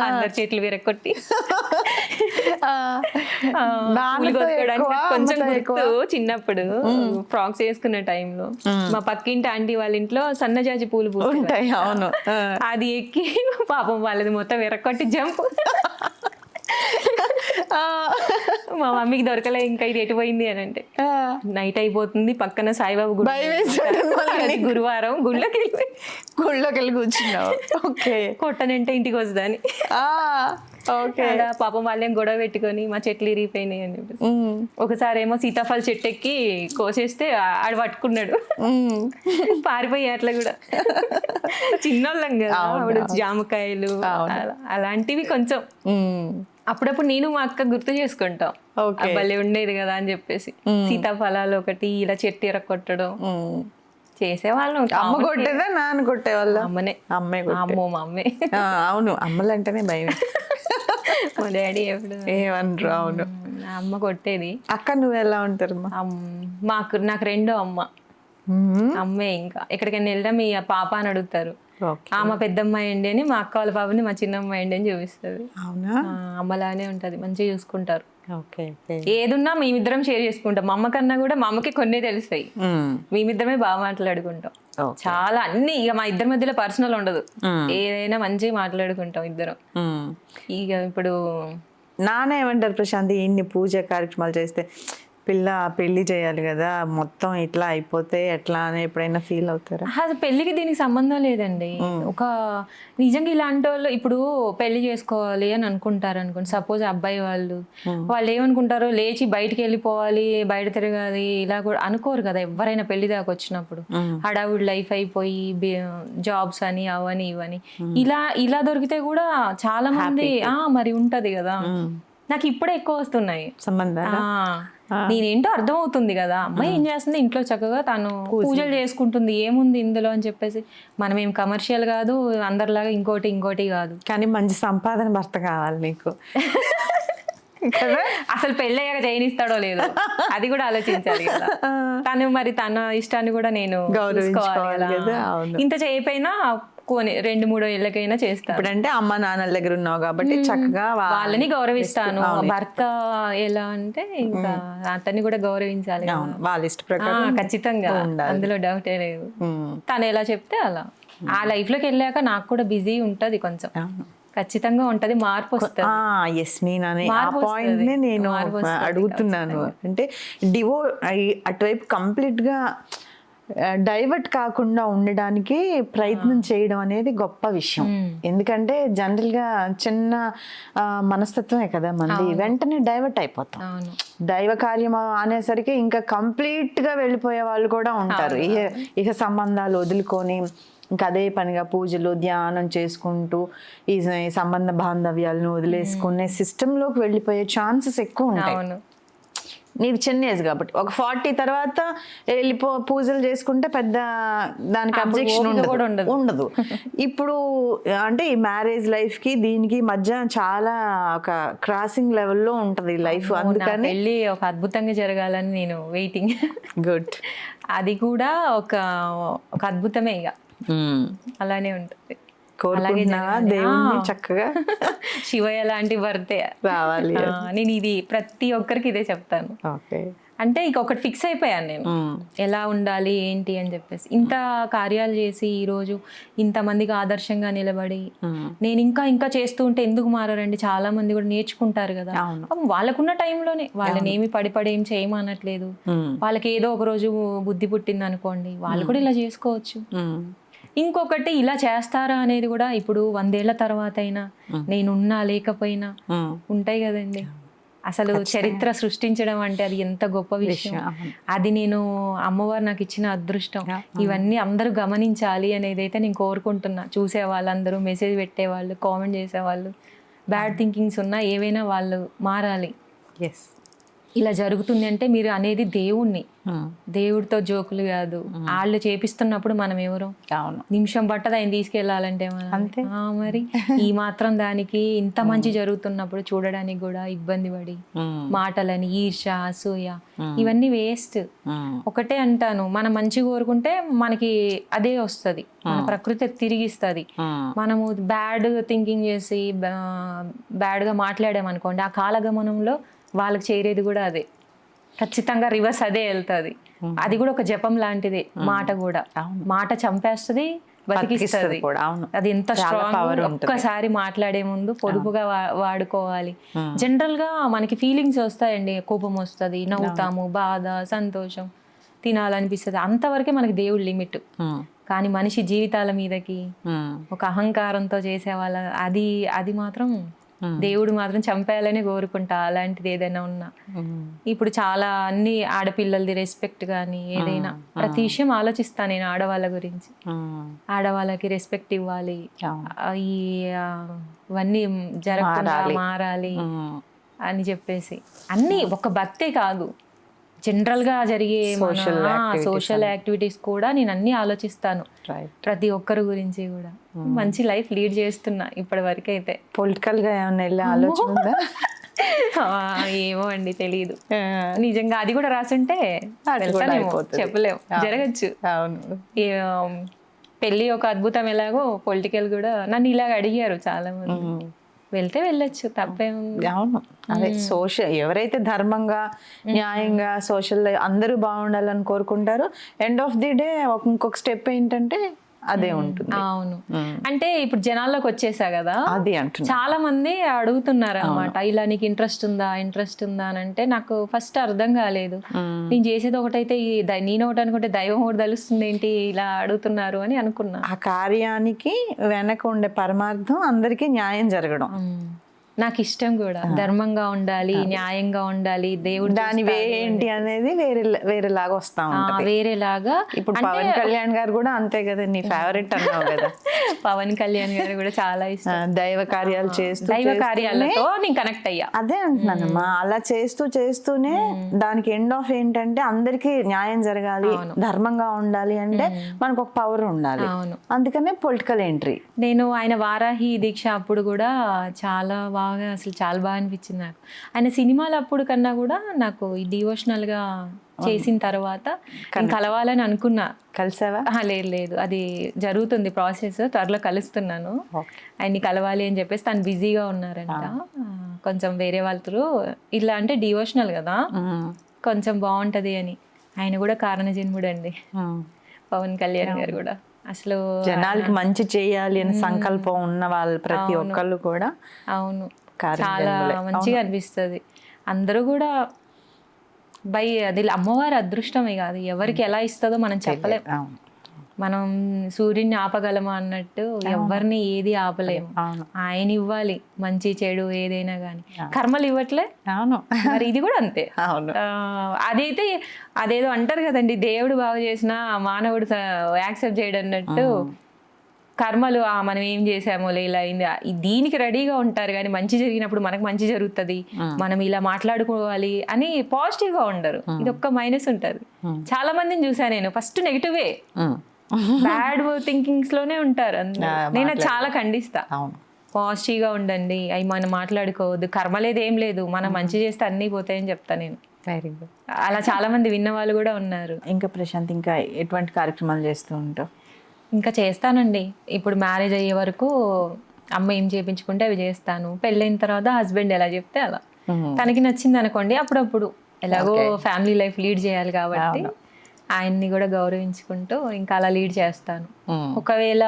Speaker 2: అందరు చెట్లు విరక్కొట్టి
Speaker 1: కొంచెం
Speaker 2: చిన్నప్పుడు ఫ్రాక్స్ వేసుకున్న టైంలో మా పక్కింటి ఆంటీ వాళ్ళ ఇంట్లో సన్నజాజి పూలు
Speaker 1: పూస్తాయి. అవును,
Speaker 2: అది ఎక్కి పాపం వాళ్ళది మొత్తం విరక్కొట్టి జంప్. మా మమ్మీకి దొరకలే, ఇంకా ఇది ఎటుపోయింది అని అంటే. నైట్ అయిపోతుంది, పక్కన సాయిబాబు గుడి, గురువారం గుళ్ళోకి
Speaker 1: వెళ్ళి కూర్చున్నావు. ఓకే,
Speaker 2: కొట్టనంటే ఇంటికి వస్తుందని. పాపం వాళ్ళేం గొడవ పెట్టుకొని మా చెట్లు ఇరిగిపోయినాయి అని చెప్పేసి. ఒకసారి ఏమో సీతాఫల చెట్టు ఎక్కి కోసేస్తే ఆడు పట్టుకున్నాడు, పారిపోయి. అట్లా కూడా చిన్నోళ్ళం కదా, అప్పుడు జామకాయలు అలాంటివి కొంచెం అప్పుడప్పుడు నేను మా అక్క గుర్తు చేసుకుంటాం. భలే ఉండేది కదా అని చెప్పేసి. సీతాఫలాలు ఒకటి ఇలా చెట్టు ఎరగొట్టడం చేసేవాళ్ళం.
Speaker 1: అమ్మ కొట్టేదా నాన్న కొట్టేవాళ్ళ?
Speaker 2: అమ్మనే.
Speaker 1: అమ్మో,
Speaker 2: మా అమ్మే.
Speaker 1: అవును, అమ్మలంటేనే భయం.
Speaker 2: మా డాడీ ఎప్పుడు
Speaker 1: ఏమనరు. అవును,
Speaker 2: అమ్మ కొట్టేది.
Speaker 1: అక్క నువ్వు ఎలా ఉంటారు?
Speaker 2: నాకు రెండో అమ్మ, అమ్మే. ఇంకా ఎక్కడికైనా వెళ్ళాం మీ పాప అని అడుగుతారు. మా పెద్దమ్మాయి అండి అని, మా అక్క వాళ్ళ పాపని మా చిన్నమ్మాయి అండి అని చూపిస్తుంది.
Speaker 1: అవునా?
Speaker 2: అమ్మలానే ఉంటది, మంచిగా చూసుకుంటారు. ఏదున్నా మేమిద్దరం షేర్ చేసుకుంటాం. మా అమ్మ కన్నా కూడా మా అమ్మకి కొన్ని తెలుస్తాయి, మేమిద్దరమే బాగా మాట్లాడుకుంటాం. చాలా అన్ని ఇక మా ఇద్దరి మధ్యలో పర్సనల్ ఉండదు, ఏదైనా మంచిగా మాట్లాడుకుంటాం ఇద్దరం. ఇక ఇప్పుడు
Speaker 1: నాన్న ఏమంటారు ప్రశాంతి, ఇన్ని పూజ కార్యక్రమాలు చేస్తే పిల్ల పెళ్లి చేయాలి కదా, మొత్తం ఇట్లా అయిపోతే ఎట్లా అని ఎప్పుడైనా ఫీల్ అవుతారా?
Speaker 2: అది పెళ్లికి దీనికి సంబంధం లేదండి. ఒక నిజంగా ఇలాంటి వాళ్ళు ఇప్పుడు పెళ్లి చేసుకోవాలి అని అనుకుంటారు అనుకోండి. సపోజ్ అబ్బాయి వాళ్ళు ఏమనుకుంటారు, లేచి బయటికి వెళ్ళిపోవాలి, బయట తిరగాలి, ఇలా కూడా అనుకోరు కదా ఎవరైనా పెళ్లి దాకా వచ్చినప్పుడు. హడావుడి లైఫ్ అయిపోయి జాబ్స్ అని అవని ఇవని ఇలా దొరికితే కూడా చాలా మంది మరి ఉంటది కదా. నాకు ఇప్పుడే ఎక్కువ వస్తున్నాయి సంబంధాలు. నేనేంటో అర్థం అవుతుంది కదా, అమ్మాయి ఏం చేస్తుంది ఇంట్లో చక్కగా తను పూజలు చేసుకుంటుంది, ఏముంది ఇందులో అని చెప్పేసి. మనం ఏం కమర్షియల్ కాదు, అందరిలాగా ఇంకోటి కాదు.
Speaker 1: కానీ మంచి సంపాదన భర్త కావాలి నీకు.
Speaker 2: అసలు పెళ్ళయ్యాక చేయనిస్తాడో లేదో అది కూడా ఆలోచించాలి కదా. తను మరి తన ఇష్టాన్ని కూడా నేను గౌరవించుకోవాలి కదా. ఇంత చేయకపోయినా 2-3 ఏళ్ళకైనా చేస్తాను.
Speaker 1: ఇప్పుడంటే అమ్మ నాన్నల దగ్గర ఉన్నావు కాబట్టి చక్కగా
Speaker 2: వాళ్ళని గౌరవిస్తాను. భర్త ఎలా అంటే ఇంకా అతన్ని కూడా గౌరవించాలి,
Speaker 1: వాళ్ళ ఇష్ట ప్రకారం
Speaker 2: ఖచ్చితంగా, అందులో డౌటే లేదు. తను ఎలా చెప్తే అలా. ఆ లైఫ్ లోకి వెళ్ళాక నాకు కూడా బిజీ ఉంటది కొంచెం, ఖచ్చితంగా ఉంటది, మార్పు వస్తుంది.
Speaker 1: నేను అడుగుతున్నాను అంటే అటువైపు కంప్లీట్ గా డైవర్ట్ కాకుండా ఉండడానికి ప్రయత్నం చేయడం అనేది గొప్ప విషయం. ఎందుకంటే జనరల్ గా చిన్న మనస్తత్వమే కదా మనది, వెంటనే డైవర్ట్ అయిపోతాం. దైవ కార్యం అనేసరికి ఇంకా కంప్లీట్ గా వెళ్ళిపోయే వాళ్ళు కూడా ఉంటారు. ఇక సంబంధాలు వదులుకొని ఇంకా అదే పనిగా పూజలు ధ్యానం చేసుకుంటూ ఈ సంబంధ బాంధవ్యాలను వదిలేసుకునే సిస్టంలోకి వెళ్ళిపోయే ఛాన్సెస్ ఎక్కువ ఉంటాయి. నీది చిన్న ఏజ్ కాబట్టి ఒక 40 తర్వాత పూజలు చేసుకుంటే పెద్ద దానికి అబ్జెక్షన్ ఉండదు. ఇప్పుడు అంటే ఈ మ్యారేజ్ లైఫ్ కి దీనికి మధ్య చాలా ఒక క్రాసింగ్ లెవెల్లో ఉంటది లైఫ్. అందుకని
Speaker 2: పెళ్ళి ఒక అద్భుతంగా జరగాలని నేను వెయిటింగ్.
Speaker 1: గుడ్.
Speaker 2: అది కూడా ఒక అద్భుతమే, ఇక అలానే ఉంటుంది.
Speaker 1: దేవుణ్ణి చక్కగా
Speaker 2: శివయ్య లాంటి భర్తే రావాలి. నేను ఇది ప్రతి ఒక్కరికి ఇదే చెప్తాను. అంటే ఒకటి ఫిక్స్ అయిపోయాను నేను ఎలా ఉండాలి ఏంటి అని చెప్పేసి. ఇంత కార్యాలు చేసి ఈరోజు ఇంతమందికి ఆదర్శంగా నిలబడి నేను ఇంకా చేస్తూ ఉంటే ఎందుకు మారారండి, చాలా మంది కూడా నేర్చుకుంటారు కదా. వాళ్ళకున్న టైంలోనే వాళ్ళని ఏమి పడి ఏం చేయమనట్లేదు. వాళ్ళకి ఏదో ఒక రోజు బుద్ధి పుట్టింది అనుకోండి, వాళ్ళు కూడా ఇలా చేసుకోవచ్చు. ఇంకొకటి ఇలా చేస్తారా అనేది కూడా ఇప్పుడు 100 ఏళ్ల తర్వాత అయినా నేనున్నా లేకపోయినా ఉంటాయి కదండి. అసలు చరిత్ర సృష్టించడం అంటే అది ఎంత గొప్ప విషయం. అది నేను అమ్మవారు నాకు ఇచ్చిన అదృష్టం. ఇవన్నీ అందరూ గమనించాలి అనేది అయితే నేను కోరుకుంటున్నా. చూసే వాళ్ళందరూ, మెసేజ్ పెట్టేవాళ్ళు, కామెంట్ చేసేవాళ్ళు, బ్యాడ్ థింకింగ్స్ ఉన్నా ఏవైనా వాళ్ళు మారాలి. ఇలా జరుగుతుంది అంటే మీరు అనేది దేవుణ్ణి, దేవుడితో జోకులు కాదు. వాళ్ళు చేపిస్తున్నప్పుడు మనం ఎవరు, నిమిషం పట్టదు ఆయన తీసుకెళ్లాలంటే
Speaker 1: అంతే.
Speaker 2: మరి ఈ మాత్రం దానికి ఇంత మంచి జరుగుతున్నప్పుడు చూడడానికి కూడా ఇబ్బంది పడి మాటలని, ఈర్ష, అసూయ ఇవన్నీ వేస్ట్. ఒకటే అంటాను, మనం మంచి కోరుకుంటే మనకి అదే వస్తుంది, మన ప్రకృతి తిరిగిస్తుంది. మనము బ్యాడ్ థింకింగ్ చేసి బ్యాడ్ గా మాట్లాడామనుకోండి, ఆ కాలగమనంలో వాళ్ళకి చేరేది కూడా అదే, ఖచ్చితంగా రివర్స్ అదే వెళ్తుంది. అది కూడా ఒక జపం లాంటిది. మాట కూడా, మాట చంపేస్తుంది, బతికిస్తుంది. అది ఎంత స్ట్రాంగ్. ఒక్కసారి మాట్లాడే ముందు పొదుపుగా వాడుకోవాలి. జనరల్ గా మనకి ఫీలింగ్స్ వస్తాయండి, కోపం వస్తుంది, నవ్వుతాము, బాధ, సంతోషం, తినాలనిపిస్తుంది, అంతవరకే మనకి దేవుడు లిమిట్. కానీ మనిషి జీవితాల మీదకి ఒక అహంకారంతో చేసే వాళ్ళ అది మాత్రం దేవుడు మాత్రం చంపేయాలని కోరుకుంటా, అలాంటిది ఏదైనా ఉన్నా. ఇప్పుడు చాలా అన్ని ఆడపిల్లలది రెస్పెక్ట్ కానీ ఏదైనా ప్రతి విషయం ఆలోచిస్తా నేను ఆడవాళ్ళ గురించి. ఆడవాళ్ళకి రెస్పెక్ట్ ఇవ్వాలి, ఇవన్నీ జరగకుండా మారాలి అని చెప్పేసి అన్ని. ఒక భక్తే కాదు, జనరల్ గా జరిగే సోషల్ యాక్టివిటీస్ కూడా నేను అన్ని ఆలోచిస్తాను, ప్రతి ఒక్కరి గురించి కూడా. మంచి లైఫ్ లీడ్ చేస్తున్నా ఇప్పటి వరకు అయితే.
Speaker 1: పొలిటికల్ గా ఏమైనా వెళ్ళే ఆలోచన ఉందా?
Speaker 2: ఏమో అండి, తెలీదు. నిజంగా అది కూడా రాసుంటే చెప్పలేము, జరగచ్చు. పెళ్లి ఒక అద్భుతం ఎలాగో పొలిటికల్ కూడా. నన్ను ఇలాగ అడిగారు చాలా మంది, వెళ్తే వెళ్ళొచ్చు, తప్పేముంది.
Speaker 1: అవును, అదే సోషల్, ఎవరైతే ధర్మంగా న్యాయంగా సోషల్ అందరూ బాగుండాలని కోరుకుంటారో, ఎండ్ ఆఫ్ ది డే ఇంకొక స్టెప్ ఏంటంటే అదే ఉంటుంది.
Speaker 2: అవును, అంటే ఇప్పుడు జనాల్లోకి వచ్చేసా కదా,
Speaker 1: అది అంటున్నా.
Speaker 2: చాలా మంది అడుగుతున్నారు అన్నమాట, ఇలా నీకు ఇంట్రెస్ట్ ఉందా అని అంటే నాకు ఫస్ట్ అర్థం కాలేదు. నేను చేసేది ఒకటైతే నేను ఒకటి అనుకుంటే దైవం ఒకటి తెలుస్తుంది ఏంటి, ఇలా అడుగుతున్నారు అని అనుకున్నా.
Speaker 1: ఆ కార్యానికి వెనక ఉండే పరమార్థం అందరికీ న్యాయం జరగడం
Speaker 2: నాకు ఇష్టం కూడా. ధర్మంగా ఉండాలి, న్యాయంగా ఉండాలి, దేవుడు
Speaker 1: దాని వే ఏంటి అనేది వేరేలాగా వస్తా ఉంటుంది,
Speaker 2: వేరేలాగా.
Speaker 1: ఇప్పుడు పవన్ కళ్యాణ్ గారు కూడా అంతే కదా, నీ ఫేవరెట్ అన్నావు కదా.
Speaker 2: పవన్ కళ్యాణ్ గారు కూడా చాలా ఇష్టం,
Speaker 1: దైవ కార్యాలు చేస్తూ,
Speaker 2: దైవ కార్యాలతో నేను కనెక్ట్ అయ్యా.
Speaker 1: అదే అంటున్నానమ్మా, అలా చేస్తూనే దానికి ఎండ్ ఆఫ్ ఏంటంటే అందరికీ న్యాయం జరగాలి, ధర్మంగా ఉండాలి అంటే మనకు ఒక పవర్ ఉండాలి. అందుకనే పొలిటికల్ ఎంట్రీ.
Speaker 2: నేను ఆయన వారాహి దీక్ష అప్పుడు కూడా చాలా అసలు చాలా బాగా అనిపించింది నాకు. ఆయన సినిమాలు అప్పుడు కన్నా కూడా నాకు ఈ డివోషనల్ గా చేసిన తర్వాత కలవాలని అనుకున్నా.
Speaker 1: కలిసావా?
Speaker 2: లేదు, అది జరుగుతుంది ప్రాసెస్, త్వరలో కలుస్తున్నాను. ఆయన్ని కలవాలి అని చెప్పేసి తను బిజీగా ఉన్నారంట, కొంచెం వేరే వాళ్ళతో. ఇట్లా అంటే డివోషనల్ కదా, కొంచెం బాగుంటది అని. ఆయన కూడా కారణ జన్ముడు అండి, పవన్ కళ్యాణ్ గారు కూడా. అసలు
Speaker 1: జనాలకి మంచి చేయాలి అని సంకల్పం ఉన్న వాళ్ళు ప్రతి ఒక్కళ్ళు కూడా.
Speaker 2: అవును, చాలా మంచిగా అనిపిస్తుంది. అందరూ కూడా అది అమ్మవారి అదృష్టమే కాదు, ఎవరికి ఎలా ఇస్తుందో మనం చెప్పలేం. మనం సూర్యుడిని ఆపగలమా అన్నట్టు ఎవరిని ఏది ఆపలేము. ఆయన ఇవ్వాలి మంచి చెడు ఏదైనా కానీ, కర్మలు ఇవ్వట్లే. మరి ఇది కూడా అంతే. అదైతే అదేదో అంటారు కదండి, దేవుడు బాగు చేసినా మానవుడు యాక్సెప్ట్ చేయడం అన్నట్టు. కర్మలు మనం ఏం చేసామో ఇలా అయింది, దీనికి రెడీగా ఉంటారు కానీ మంచి జరిగినప్పుడు మనకు మంచి జరుగుతుంది, మనం ఇలా మాట్లాడుకోవాలి అని పాజిటివ్ గా ఉండరు. ఇది ఒక్క మైనస్ ఉంటది. చాలా మందిని చూసా నేను, ఫస్ట్ నెగిటివే, బ్యాడ్ థింకింగ్స్ లోనే ఉంటారు. నేను చాలా ఖండిస్తా. పాజిటివ్ గా ఉండండి, అవి మనం మాట్లాడుకోవద్దు, కర్మలేదు ఏం లేదు, మనం మంచి చేస్తే అన్నీ పోతాయని చెప్తా నేను.
Speaker 1: Very good.
Speaker 2: అలా చాలా మంది విన్న వాళ్ళు కూడా ఉన్నారు.
Speaker 1: ఇంకా ప్రశాంత్, ఇంకా ఎటువంటి కార్యక్రమాలు చేస్తూ ఉంటావు?
Speaker 2: ఇంకా చేస్తానండి. ఇప్పుడు మ్యారేజ్ అయ్యే వరకు అమ్మ ఏం చేయించుకుంటే అవి చేస్తాను. పెళ్ళైన తర్వాత హస్బెండ్ ఎలా చెప్తే అలా. తనకి నచ్చింది అనుకోండి అప్పుడప్పుడు ఎలాగో ఫ్యామిలీ లైఫ్ లీడ్ చేయాలి కాబట్టి ఆయన్ని కూడా గౌరవించుకుంటూ ఇంకా అలా లీడ్ చేస్తాను. ఒకవేళ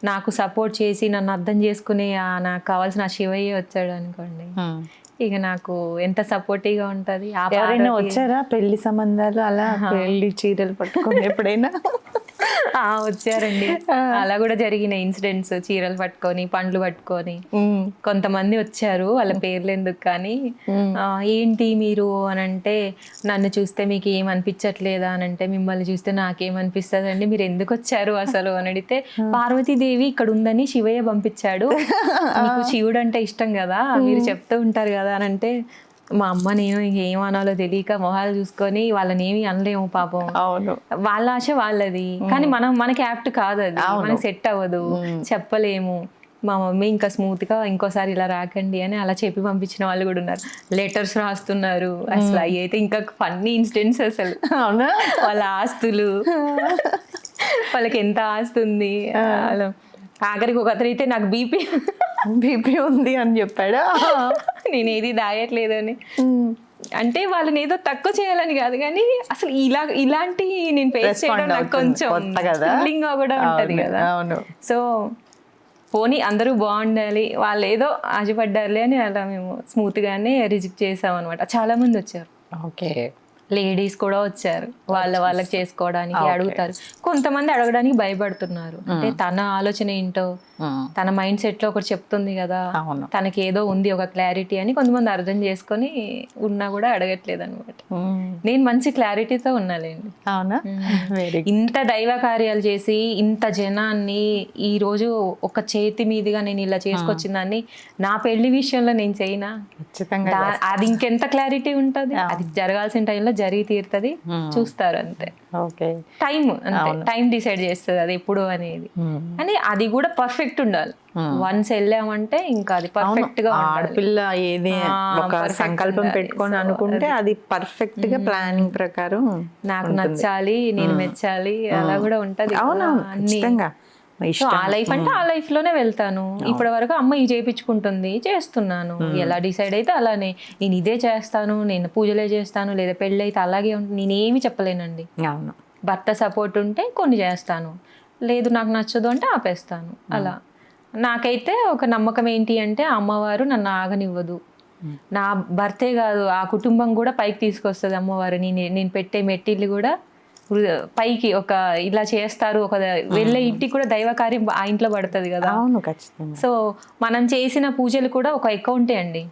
Speaker 2: నాకు సపోర్ట్ చేసి నన్ను అర్థం చేసుకునే నాకు కావాల్సిన శివయ్య వచ్చాడు అనుకోండి, ఇక నాకు ఎంత సపోర్టివ్గా ఉంటుంది.
Speaker 1: ఎవరైనా వచ్చారా పెళ్లి సంబంధాలు అలా పెళ్లి చీరలు పట్టుకొని ఎప్పుడైనా?
Speaker 2: వచ్చారండి, అలా కూడా జరిగిన ఇన్సిడెంట్స్. చీరలు పట్టుకొని పండ్లు పట్టుకొని కొంతమంది వచ్చారు, వాళ్ళ పేర్లు ఎందుకు కానీ, ఏంటి మీరు అని అంటే, నన్ను చూస్తే మీకు ఏం అనిపించట్లేదా అని అంటే, మిమ్మల్ని చూస్తే నాకేమనిపిస్తుంది అండి, మీరు ఎందుకు వచ్చారు అసలు అని అడిగితే, పార్వతీదేవి ఇక్కడ ఉందని శివయ్య పంపించాడు, మీకు శివుడు అంటే ఇష్టం కదా మీరు చెప్తూ ఉంటారు కదా అని అంటే, మా అమ్మ నేను ఏమనాలో తెలియక మొహాలు చూసుకొని వాళ్ళని ఏమి అనలేము పాపం.
Speaker 1: అవును,
Speaker 2: వాళ్ళ ఆశ వాళ్ళది, కానీ మనకి యాప్ట్ కాదు, అది మనకి సెట్ అవ్వదు, చెప్పలేము. మా మమ్మీ ఇంకా స్మూత్ గా ఇంకోసారి ఇలా రాకండి అని అలా చెప్పి పంపించిన వాళ్ళు కూడా ఉన్నారు. లెటర్స్ రాస్తున్నారు, అసలు అవి అయితే ఇంకా ఫన్నీ ఇన్సిడెంట్స్ అసలు.
Speaker 1: అవునా,
Speaker 2: వాళ్ళ ఆస్తులు, వాళ్ళకి ఎంత ఆస్తి ఉంది, అలా ఆఖరికి ఒక అతను అయితే నాకు బీపీ
Speaker 1: ఉంది అని చెప్పాడు,
Speaker 2: నేను ఏది దాయట్లేదు అని. అంటే వాళ్ళని ఏదో తక్కువ చేయాలని కాదు, కానీ అసలు ఇలాంటి నేను ఫేస్ చేయడం నాకు కొంచెం థ్రిల్లింగ్ గా కూడా ఉంటది కదా. సో పోనీ అందరూ బాగుండాలి, వాళ్ళు ఏదో ఆశపడ్డారులే అని అలా మేము స్మూత్ గానే రిజెక్ట్ చేసాం అనమాట. చాలా మంది వచ్చారు,
Speaker 1: ఓకే,
Speaker 2: లేడీస్ కూడా వచ్చారు, వాళ్ళకి చేసుకోవడానికి అడుగుతారు. కొంతమంది అడగడానికి భయపడుతున్నారు, అంటే తన ఆలోచన ఏంటో, తన మైండ్ సెట్ లో ఒకటి చెప్తుంది కదా, తనకి ఏదో ఉంది ఒక క్లారిటీ అని కొంతమంది అర్థం చేసుకొని ఉన్నా కూడా అడగట్లేదు అనమాట. నేను మంచి క్లారిటీతో ఉన్నాలేండి.
Speaker 1: అవునా,
Speaker 2: ఇంత దైవ కార్యాలు చేసి ఇంత జనాన్ని ఈ రోజు ఒక చేతి మీదుగా నేను ఇలా చేసుకొచ్చిన దాన్ని నా పెళ్లి విషయంలో నేను చేయనా, అది ఇంకెంత క్లారిటీ ఉంటది. అది జరగాల్సిన టైంలో జరిగి తీరుతుంది, చూస్తారు అంతే. టైం డిసైడ్ చేస్తుంది అది ఎప్పుడు అనేది. అని అది కూడా పర్ఫెక్ట్ ఉండాలి. వన్స్ వెళ్ళామంటే ఇంకా అది పర్ఫెక్ట్ గా,
Speaker 1: ఆడపిల్ల ఏది ఒక సంకల్పం పెట్టుకొని అనుకుంటే అది పర్ఫెక్ట్ గా ప్లానింగ్ ప్రకారం
Speaker 2: నాకు నచ్చాలి, నేను మెచ్చాలి, అలా కూడా ఉంటది. ఆ లైఫ్ అంటే ఆ లైఫ్ లోనే వెళ్తాను. ఇప్పటి వరకు అమ్మ ఇది చేయించుకుంటుంది, చేస్తున్నాను. ఎలా డిసైడ్ అయితే అలానే. నేను ఇదే చేస్తాను, నేను పూజలే చేస్తాను, లేదా పెళ్ళి అయితే అలాగే ఉంటుంది, నేనేమి చెప్పలేనండి. భర్త సపోర్ట్ ఉంటే కొన్ని చేస్తాను, లేదు నాకు నచ్చదు అంటే ఆపేస్తాను. అలా నాకైతే ఒక నమ్మకం ఏంటి అంటే, అమ్మవారు నన్ను ఆగనివ్వదు. నా భర్తే కాదు, ఆ కుటుంబం కూడా పైకి తీసుకొస్తుంది అమ్మవారు. నేను పెట్టే మెట్టిల్లు కూడా పైకి ఒక ఇలా చేస్తారు, ఒక వెళ్ళే ఇంటికి కూడా దైవ కార్యం ఆ ఇంట్లో పడుతుంది కదా.
Speaker 1: అవును, ఖచ్చితంగా.
Speaker 2: సో మనం చేసిన పూజలు కూడా ఒక అకౌంటే అండి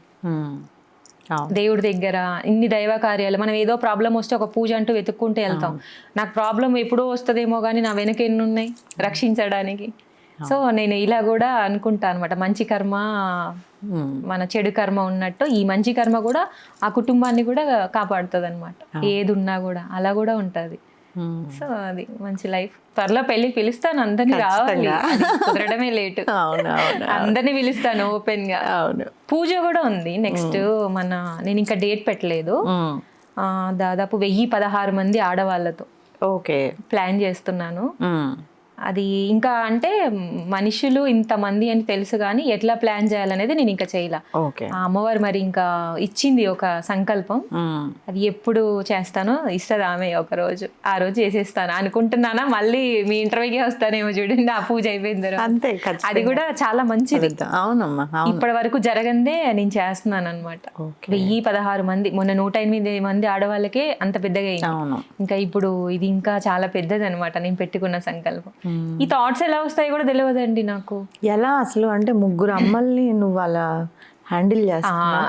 Speaker 2: దేవుడి దగ్గర. ఇన్ని దైవ కార్యాలు, మనం ఏదో ప్రాబ్లం వస్తే ఒక పూజ అంటూ వెతుక్కుంటూ వెళ్తాం. నాకు ప్రాబ్లం ఎప్పుడో వస్తుందేమో కానీ నా వెనక ఎన్ని ఉన్నాయి రక్షించడానికి. సో నేను ఇలా కూడా అనుకుంటా అనమాట, మంచి కర్మ మన చెడు కర్మ ఉన్నట్టు ఈ మంచి కర్మ కూడా ఆ కుటుంబాన్ని కూడా కాపాడుతుంది అనమాట. ఏది ఉన్నా కూడా అలా కూడా ఉంటది. సో అది మంచి లైఫ్. త్వరలో పెళ్ళికి పిలుస్తాను, అందరినీ రావాలి, కుదరడమే లేటు. అందరినీ పిలుస్తాను ఓపెన్ గా. పూజ కూడా ఉంది నెక్స్ట్. నేను ఇంకా డేట్ పెట్టలేదు, దాదాపు 1016 మంది ఆడవాళ్ళతో ప్లాన్ చేస్తున్నాను. అది ఇంకా అంటే మనుషులు ఇంతమంది అని తెలుసు కానీ ఎట్లా ప్లాన్ చేయాలనేది నేను ఇంకా చేయలే. ఆ అమ్మవారు మరి ఇంకా ఇచ్చింది ఒక సంకల్పం, అది ఎప్పుడు చేస్తానో ఇస్తుంది ఆమె. ఒక రోజు ఆ రోజు చేసేస్తాను అనుకుంటున్నానా, మళ్ళీ మీ ఇంటర్వ్యూకే వస్తానేమో చూడండి ఆ పూజ అయిపోయిన తర్వాత. అది కూడా చాలా మంచిది. ఇప్పటి వరకు జరగందే నేను చేస్తున్నాను అనమాట. 1016 మంది, మొన్న 108 మంది ఆడవాళ్ళకే అంత పెద్దగా అయింది. ఇంకా ఇప్పుడు ఇది ఇంకా చాలా పెద్దది అనమాట నేను పెట్టుకున్న సంకల్పం. ఈ థాట్స్ ఎలా వస్తాయో కూడా తెలియదండి నాకు.
Speaker 1: ఎలా అసలు అంటే ముగ్గురు అమ్మల్ని నువ్వు అలా హ్యాండిల్ చేస్తావా?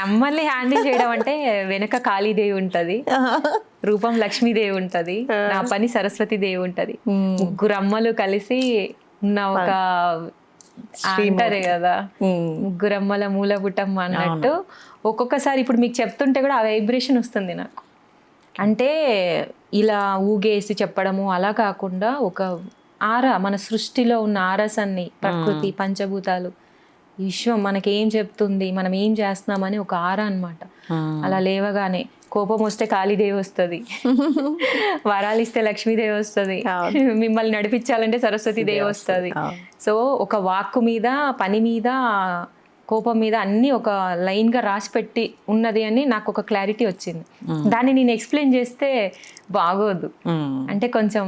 Speaker 2: అమ్మల్ని హ్యాండిల్ చేయడం అంటే వెనక కాళీదేవి ఉంటది, రూపం లక్ష్మీదేవి ఉంటది, నా పని సరస్వతీదేవి ఉంటది. ముగ్గురు అమ్మలు కలిసి ఉన్న ఒక అంటారే కదా, ముగ్గురమ్మల మూలపుటం అన్నట్టు. ఒక్కొక్కసారి ఇప్పుడు మీకు చెప్తుంటే కూడా ఆ వైబ్రేషన్ వస్తుంది నాకు. అంటే ఇలా ఊగేసి చెప్పడము అలా కాకుండా ఒక ఆరా, మన సృష్టిలో ఉన్న ఆరాస్ అన్ని, ప్రకృతి, పంచభూతాలు, విశ్వం మనకేం చెప్తుంది, మనం ఏం చేస్తున్నామని ఒక ఆరా అన్నమాట. అలా లేవగానే కోపం వస్తే కాళీదేవి వస్తుంది, వరాలు ఇస్తే లక్ష్మీదేవి వస్తుంది, మిమ్మల్ని నడిపించాలంటే సరస్వతీదేవి వస్తుంది. సో ఒక వాక్కు మీద, పని మీద కోపం మీద అన్నీ ఒక లైన్గా రాసి పెట్టి ఉన్నది అని నాకు ఒక క్లారిటీ వచ్చింది. దాన్ని నేను ఎక్స్ప్లెయిన్ చేస్తే బాగోదు, అంటే కొంచెం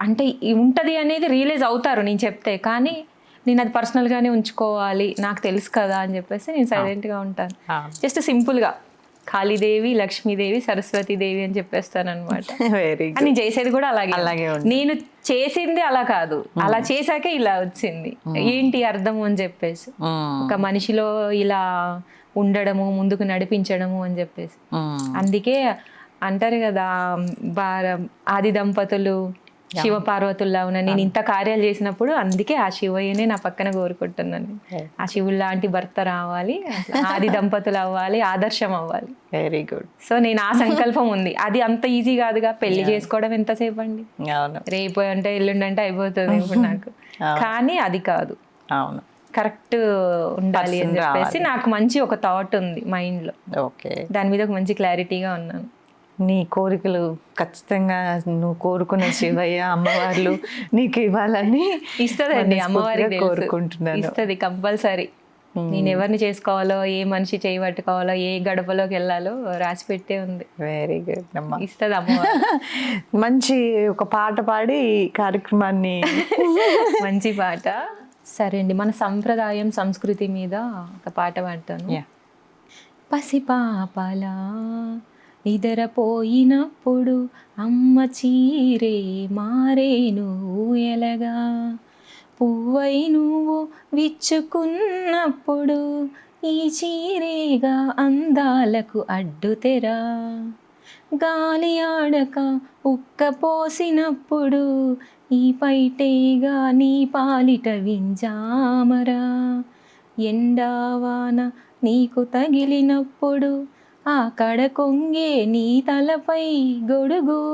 Speaker 2: అంటే ఉంటుంది అనేది రియలైజ్ అవుతారు నేను చెప్తే, కానీ నేను అది పర్సనల్గానే ఉంచుకోవాలి, నాకు తెలుసు కదా అని చెప్పేసి నేను సైలెంట్గా ఉంటాను. జస్ట్ సింపుల్గా కాళీదేవి, లక్ష్మీదేవి, సరస్వతీదేవి అని చెప్పేస్తాను అనమాట.
Speaker 1: వెరీ
Speaker 2: అని చేసేది కూడా అలాగే.
Speaker 1: అలాగే
Speaker 2: నేను చేసింది అలా కాదు, అలా చేశాకే ఇలా వచ్చింది, ఏంటి అర్థము అని చెప్పేసి, ఒక మనిషిలో ఇలా ఉండడము, ముందుకు నడిపించడము అని చెప్పేసి. అందుకే అంటారు కదా, ఆది దంపతులు శివ పార్వతుల్లా ఉన్నా, నేను ఇంత కార్యాలు చేసినప్పుడు అందుకే ఆ శివయ్యనే నా పక్కన కోరుకుంటున్నాను. ఆ శివుడు లాంటి భర్త రావాలి, ఆది దంపతులు అవ్వాలి, ఆదర్శం అవ్వాలి.
Speaker 1: Very good.
Speaker 2: సో నేను ఆ సంకల్పం ఉంది. అది అంత ఈజీ కాదుగా, పెళ్లి చేసుకోవడం ఎంతసేపు అండి, రేపు అంటే ఎల్లుండి అంటే అయిపోతుంది ఇప్పుడు నాకు, కానీ అది కాదు,
Speaker 1: అవును,
Speaker 2: కరెక్ట్ ఉండాలి అని చెప్పేసి నాకు మంచి ఒక థాట్ ఉంది మైండ్లో.
Speaker 1: ఓకే,
Speaker 2: దాని మీద ఒక మంచి క్లారిటీగా ఉన్నాను.
Speaker 1: నీ కోరికలు ఖచ్చితంగా నువ్వు కోరుకున్న శివయ్య అమ్మవార్లు నీకు ఇవ్వాలని
Speaker 2: ఇస్తుందండి, అమ్మవారికి
Speaker 1: కోరుకుంటున్నాను.
Speaker 2: ఇస్తుంది కంపల్సరీ. నేను ఎవరిని చేసుకోవాలో, ఏ మనిషి చేయి పట్టుకోవాలో, ఏ గడపలోకి వెళ్ళాలో రాసి పెట్టే ఉంది.
Speaker 1: వెరీ గుడ్ అమ్మా,
Speaker 2: ఇస్తుంది అమ్మవారు.
Speaker 1: మంచి ఒక పాట పాడి కార్యక్రమాన్ని
Speaker 2: మంచి పాట. సరే అండి, మన సంప్రదాయం సంస్కృతి మీద ఒక పాట పాడతాను. పసిపాపలా నిద్రపోయినప్పుడు అమ్మ చీరే మారేను ఎలగా, పువ్వై నువ్వు విచ్చుకున్నప్పుడు ఈ చీరేగా అందాలకు అడ్డుతెరా, గాలి ఆడక ఉక్క పోసినప్పుడు ఈ పైటేగా నీ పాలిట వింజామరా, ఎండావాన నీకు తగిలినప్పుడు ఆ కడ కొంగే నీ తలపై గొడుగు,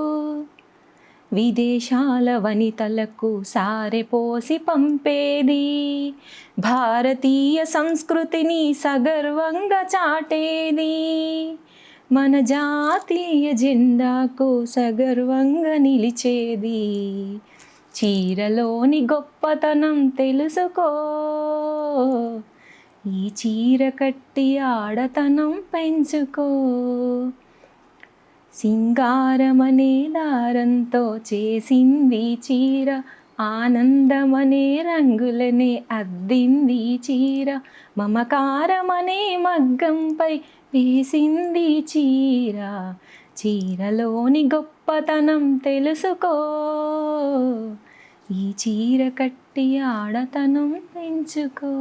Speaker 2: విదేశాల వనితలకు సారె పోసి పంపేది, భారతీయ సంస్కృతిని సగర్వంగా చాటేది, మన జాతీయ జెండాకు సగర్వంగా నిలిచేది, చీరలోని గొప్పతనం తెలుసుకో, ఈ చీర కట్టి ఆడతనం పెంచుకో, సింగారమనే దారంతో చేసింది చీర, ఆనందమనే రంగులనే అద్దింది చీర, మమకారమనే మగ్గంపై వేసింది చీర, చీరలోని గొప్పతనం తెలుసుకో, ఈ చీర కట్టి ఆడతనం పెంచుకో.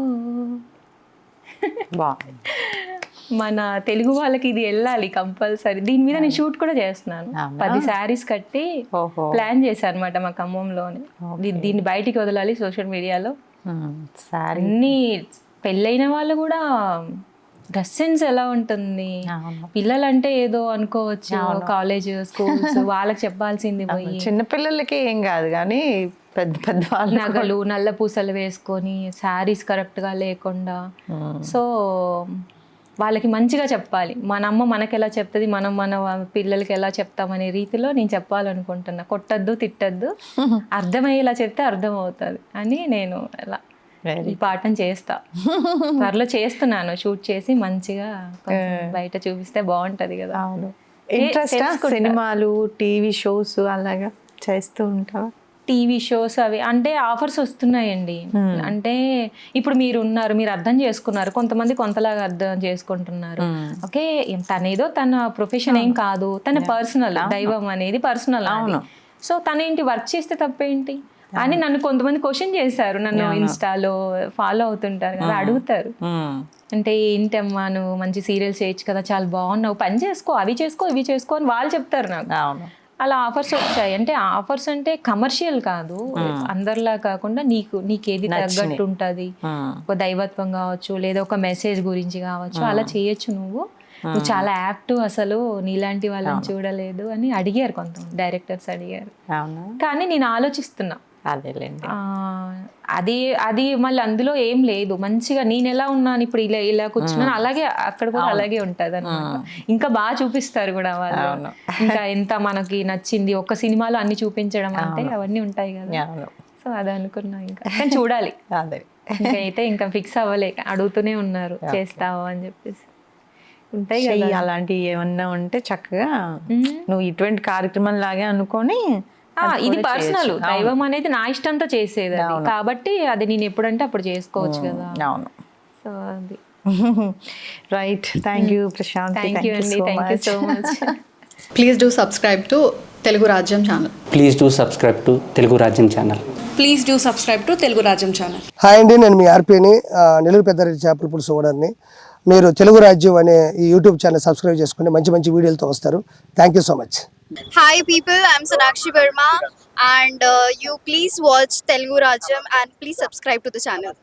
Speaker 2: మన తెలుగు వాళ్ళకి ఇది వెళ్ళాలి కంపల్సరీ. దీని మీద నేను షూట్ కూడా చేస్తున్నాను. 10 శారీస్ కట్టి ప్లాన్ చేశాను అనమాట మా ఖమ్మంలోనే. దీన్ని బయటికి వదలాలి సోషల్ మీడియాలో. అన్ని పెళ్ళైన వాళ్ళు కూడా డ్రెస్ సెన్స్ ఎలా ఉంటుంది, పిల్లలంటే ఏదో అనుకోవచ్చు, కాలేజ్ స్కూల్స్ వాళ్ళకి చెప్పాల్సింది పోయి
Speaker 1: చిన్నపిల్లలకి ఏం కాదు, కానీ పెద్ద పెద్ద వాళ్ళు
Speaker 2: నగలు నల్ల పూసలు వేసుకొని శారీస్ కరెక్ట్గా లేకుండా, సో వాళ్ళకి మంచిగా చెప్పాలి. మన అమ్మ మనకి ఎలా చెప్తుంది, మనం మన పిల్లలకి ఎలా చెప్తామనే రీతిలో నేను చెప్పాలనుకుంటున్నా. కొట్టద్దు, తిట్టద్దు, అర్థమయ్యేలా చెప్తే అర్థం అవుతుంది అని నేను ఎలా ఈ పాఠం చేస్తా. త్వరలో చేస్తున్నాను, షూట్ చేసి మంచిగా బయట చూపిస్తే బాగుంటది కదా.
Speaker 1: ఇంట్రెస్ట్ సినిమాలు, టీవీ షోస్ అలాగా చేస్తూ ఉంటావా?
Speaker 2: టీవీ షోస్ అవి అంటే ఆఫర్స్ వస్తున్నాయండి. అంటే ఇప్పుడు మీరు ఉన్నారు, మీరు అర్థం చేసుకున్నారు, కొంతమంది కొంతలాగా అర్థం చేసుకుంటున్నారు. ఓకే, తనేదో తన ప్రొఫెషన్ ఏం కాదు, తన పర్సనల్, దైవం అనేది పర్సనల్. సో తనేంటి వర్క్ చేస్తే తప్పేంటి అని నన్ను కొంతమంది క్వశ్చన్ చేశారు. నన్ను ఇన్స్టాలో ఫాలో అవుతుంటారు కదా, అడుగుతారు. అంటే ఏంటమ్మా నువ్వు మంచి సీరియల్స్ చేయొచ్చు కదా, చాలా బాగున్నావు, పని చేసుకో, అవి చేసుకో, ఇవి చేసుకో అని వాళ్ళు చెప్తారు నాకు. అలా ఆఫర్స్ వచ్చాయి. అంటే ఆఫర్స్ అంటే కమర్షియల్ కాదు, అందరిలా కాకుండా నీకేది తగ్గట్టు ఉంటుంది, ఒక దైవత్వం కావచ్చు, లేదా ఒక మెసేజ్ గురించి కావచ్చు, అలా చేయొచ్చు. నువ్వు చాలా యాప్ట్, అసలు నీలాంటి వాళ్ళని చూడలేదు అని అడిగారు కొంతమంది డైరెక్టర్స్ అడిగారు. కానీ నేను ఆలోచిస్తున్నా, అది మళ్ళీ అందులో ఏం లేదు. మంచిగా నేను ఎలా ఉన్నాను ఇప్పుడు, ఇలా కూర్చున్నాను, అలాగే అక్కడ కూడా అలాగే ఉంటది అన్నమాట. ఇంకా బాగా చూపిస్తారు కూడా వాళ్ళు. ఇంకా ఎంత మనకి నచ్చింది ఒక్క సినిమాలో అన్ని చూపించడం అంటే అవన్నీ ఉంటాయి కదా. సో అది అనుకున్నా, ఇంకా చూడాలి. ఇంకైతే ఇంకా ఫిక్స్ అవ్వలే, అడుగుతూనే ఉన్నారు చేస్తావా అని చెప్పేసి. ఉంటాయి కదా
Speaker 1: చెయ్యి అలాంటివి ఏమన్నా ఉంటే చక్కగా నువ్వు ఇటువంటి కార్యక్రమం లాగే అనుకొని
Speaker 2: ఇది పర్సనల్, దైవం అనేది నా ఇష్టంతో చేసేది అది. కాబట్టి అది నేను ఎప్పుడంటే అప్పుడు చేసుకోవచ్చు కదా.
Speaker 1: అవును.
Speaker 2: సో అది
Speaker 1: right. Thank you Prashanth.
Speaker 2: Thank you అండి, thank you so much.
Speaker 3: Please do subscribe to Telugu Rajyam channel.
Speaker 4: Please do subscribe to Telugu Rajyam channel.
Speaker 3: Please do subscribe to Telugu Rajyam channel.
Speaker 5: Hi అండి, నేను మీ ఆర్పీని, నెల్లూరు పెద్దారెడ్డి చేపల పులుసు ఓనర్ని. మీరు తెలుగు రాజ్యం అనే ఈ యూట్యూబ్ ఛానల్ సబ్స్క్రైబ్ చేసుకుని మంచి మంచి వీడియోలతో వస్తారు. Thank you so much.
Speaker 6: Hi people, I'm Sonakshi Verma and you please watch Telugu Rajyam and please subscribe to the channel.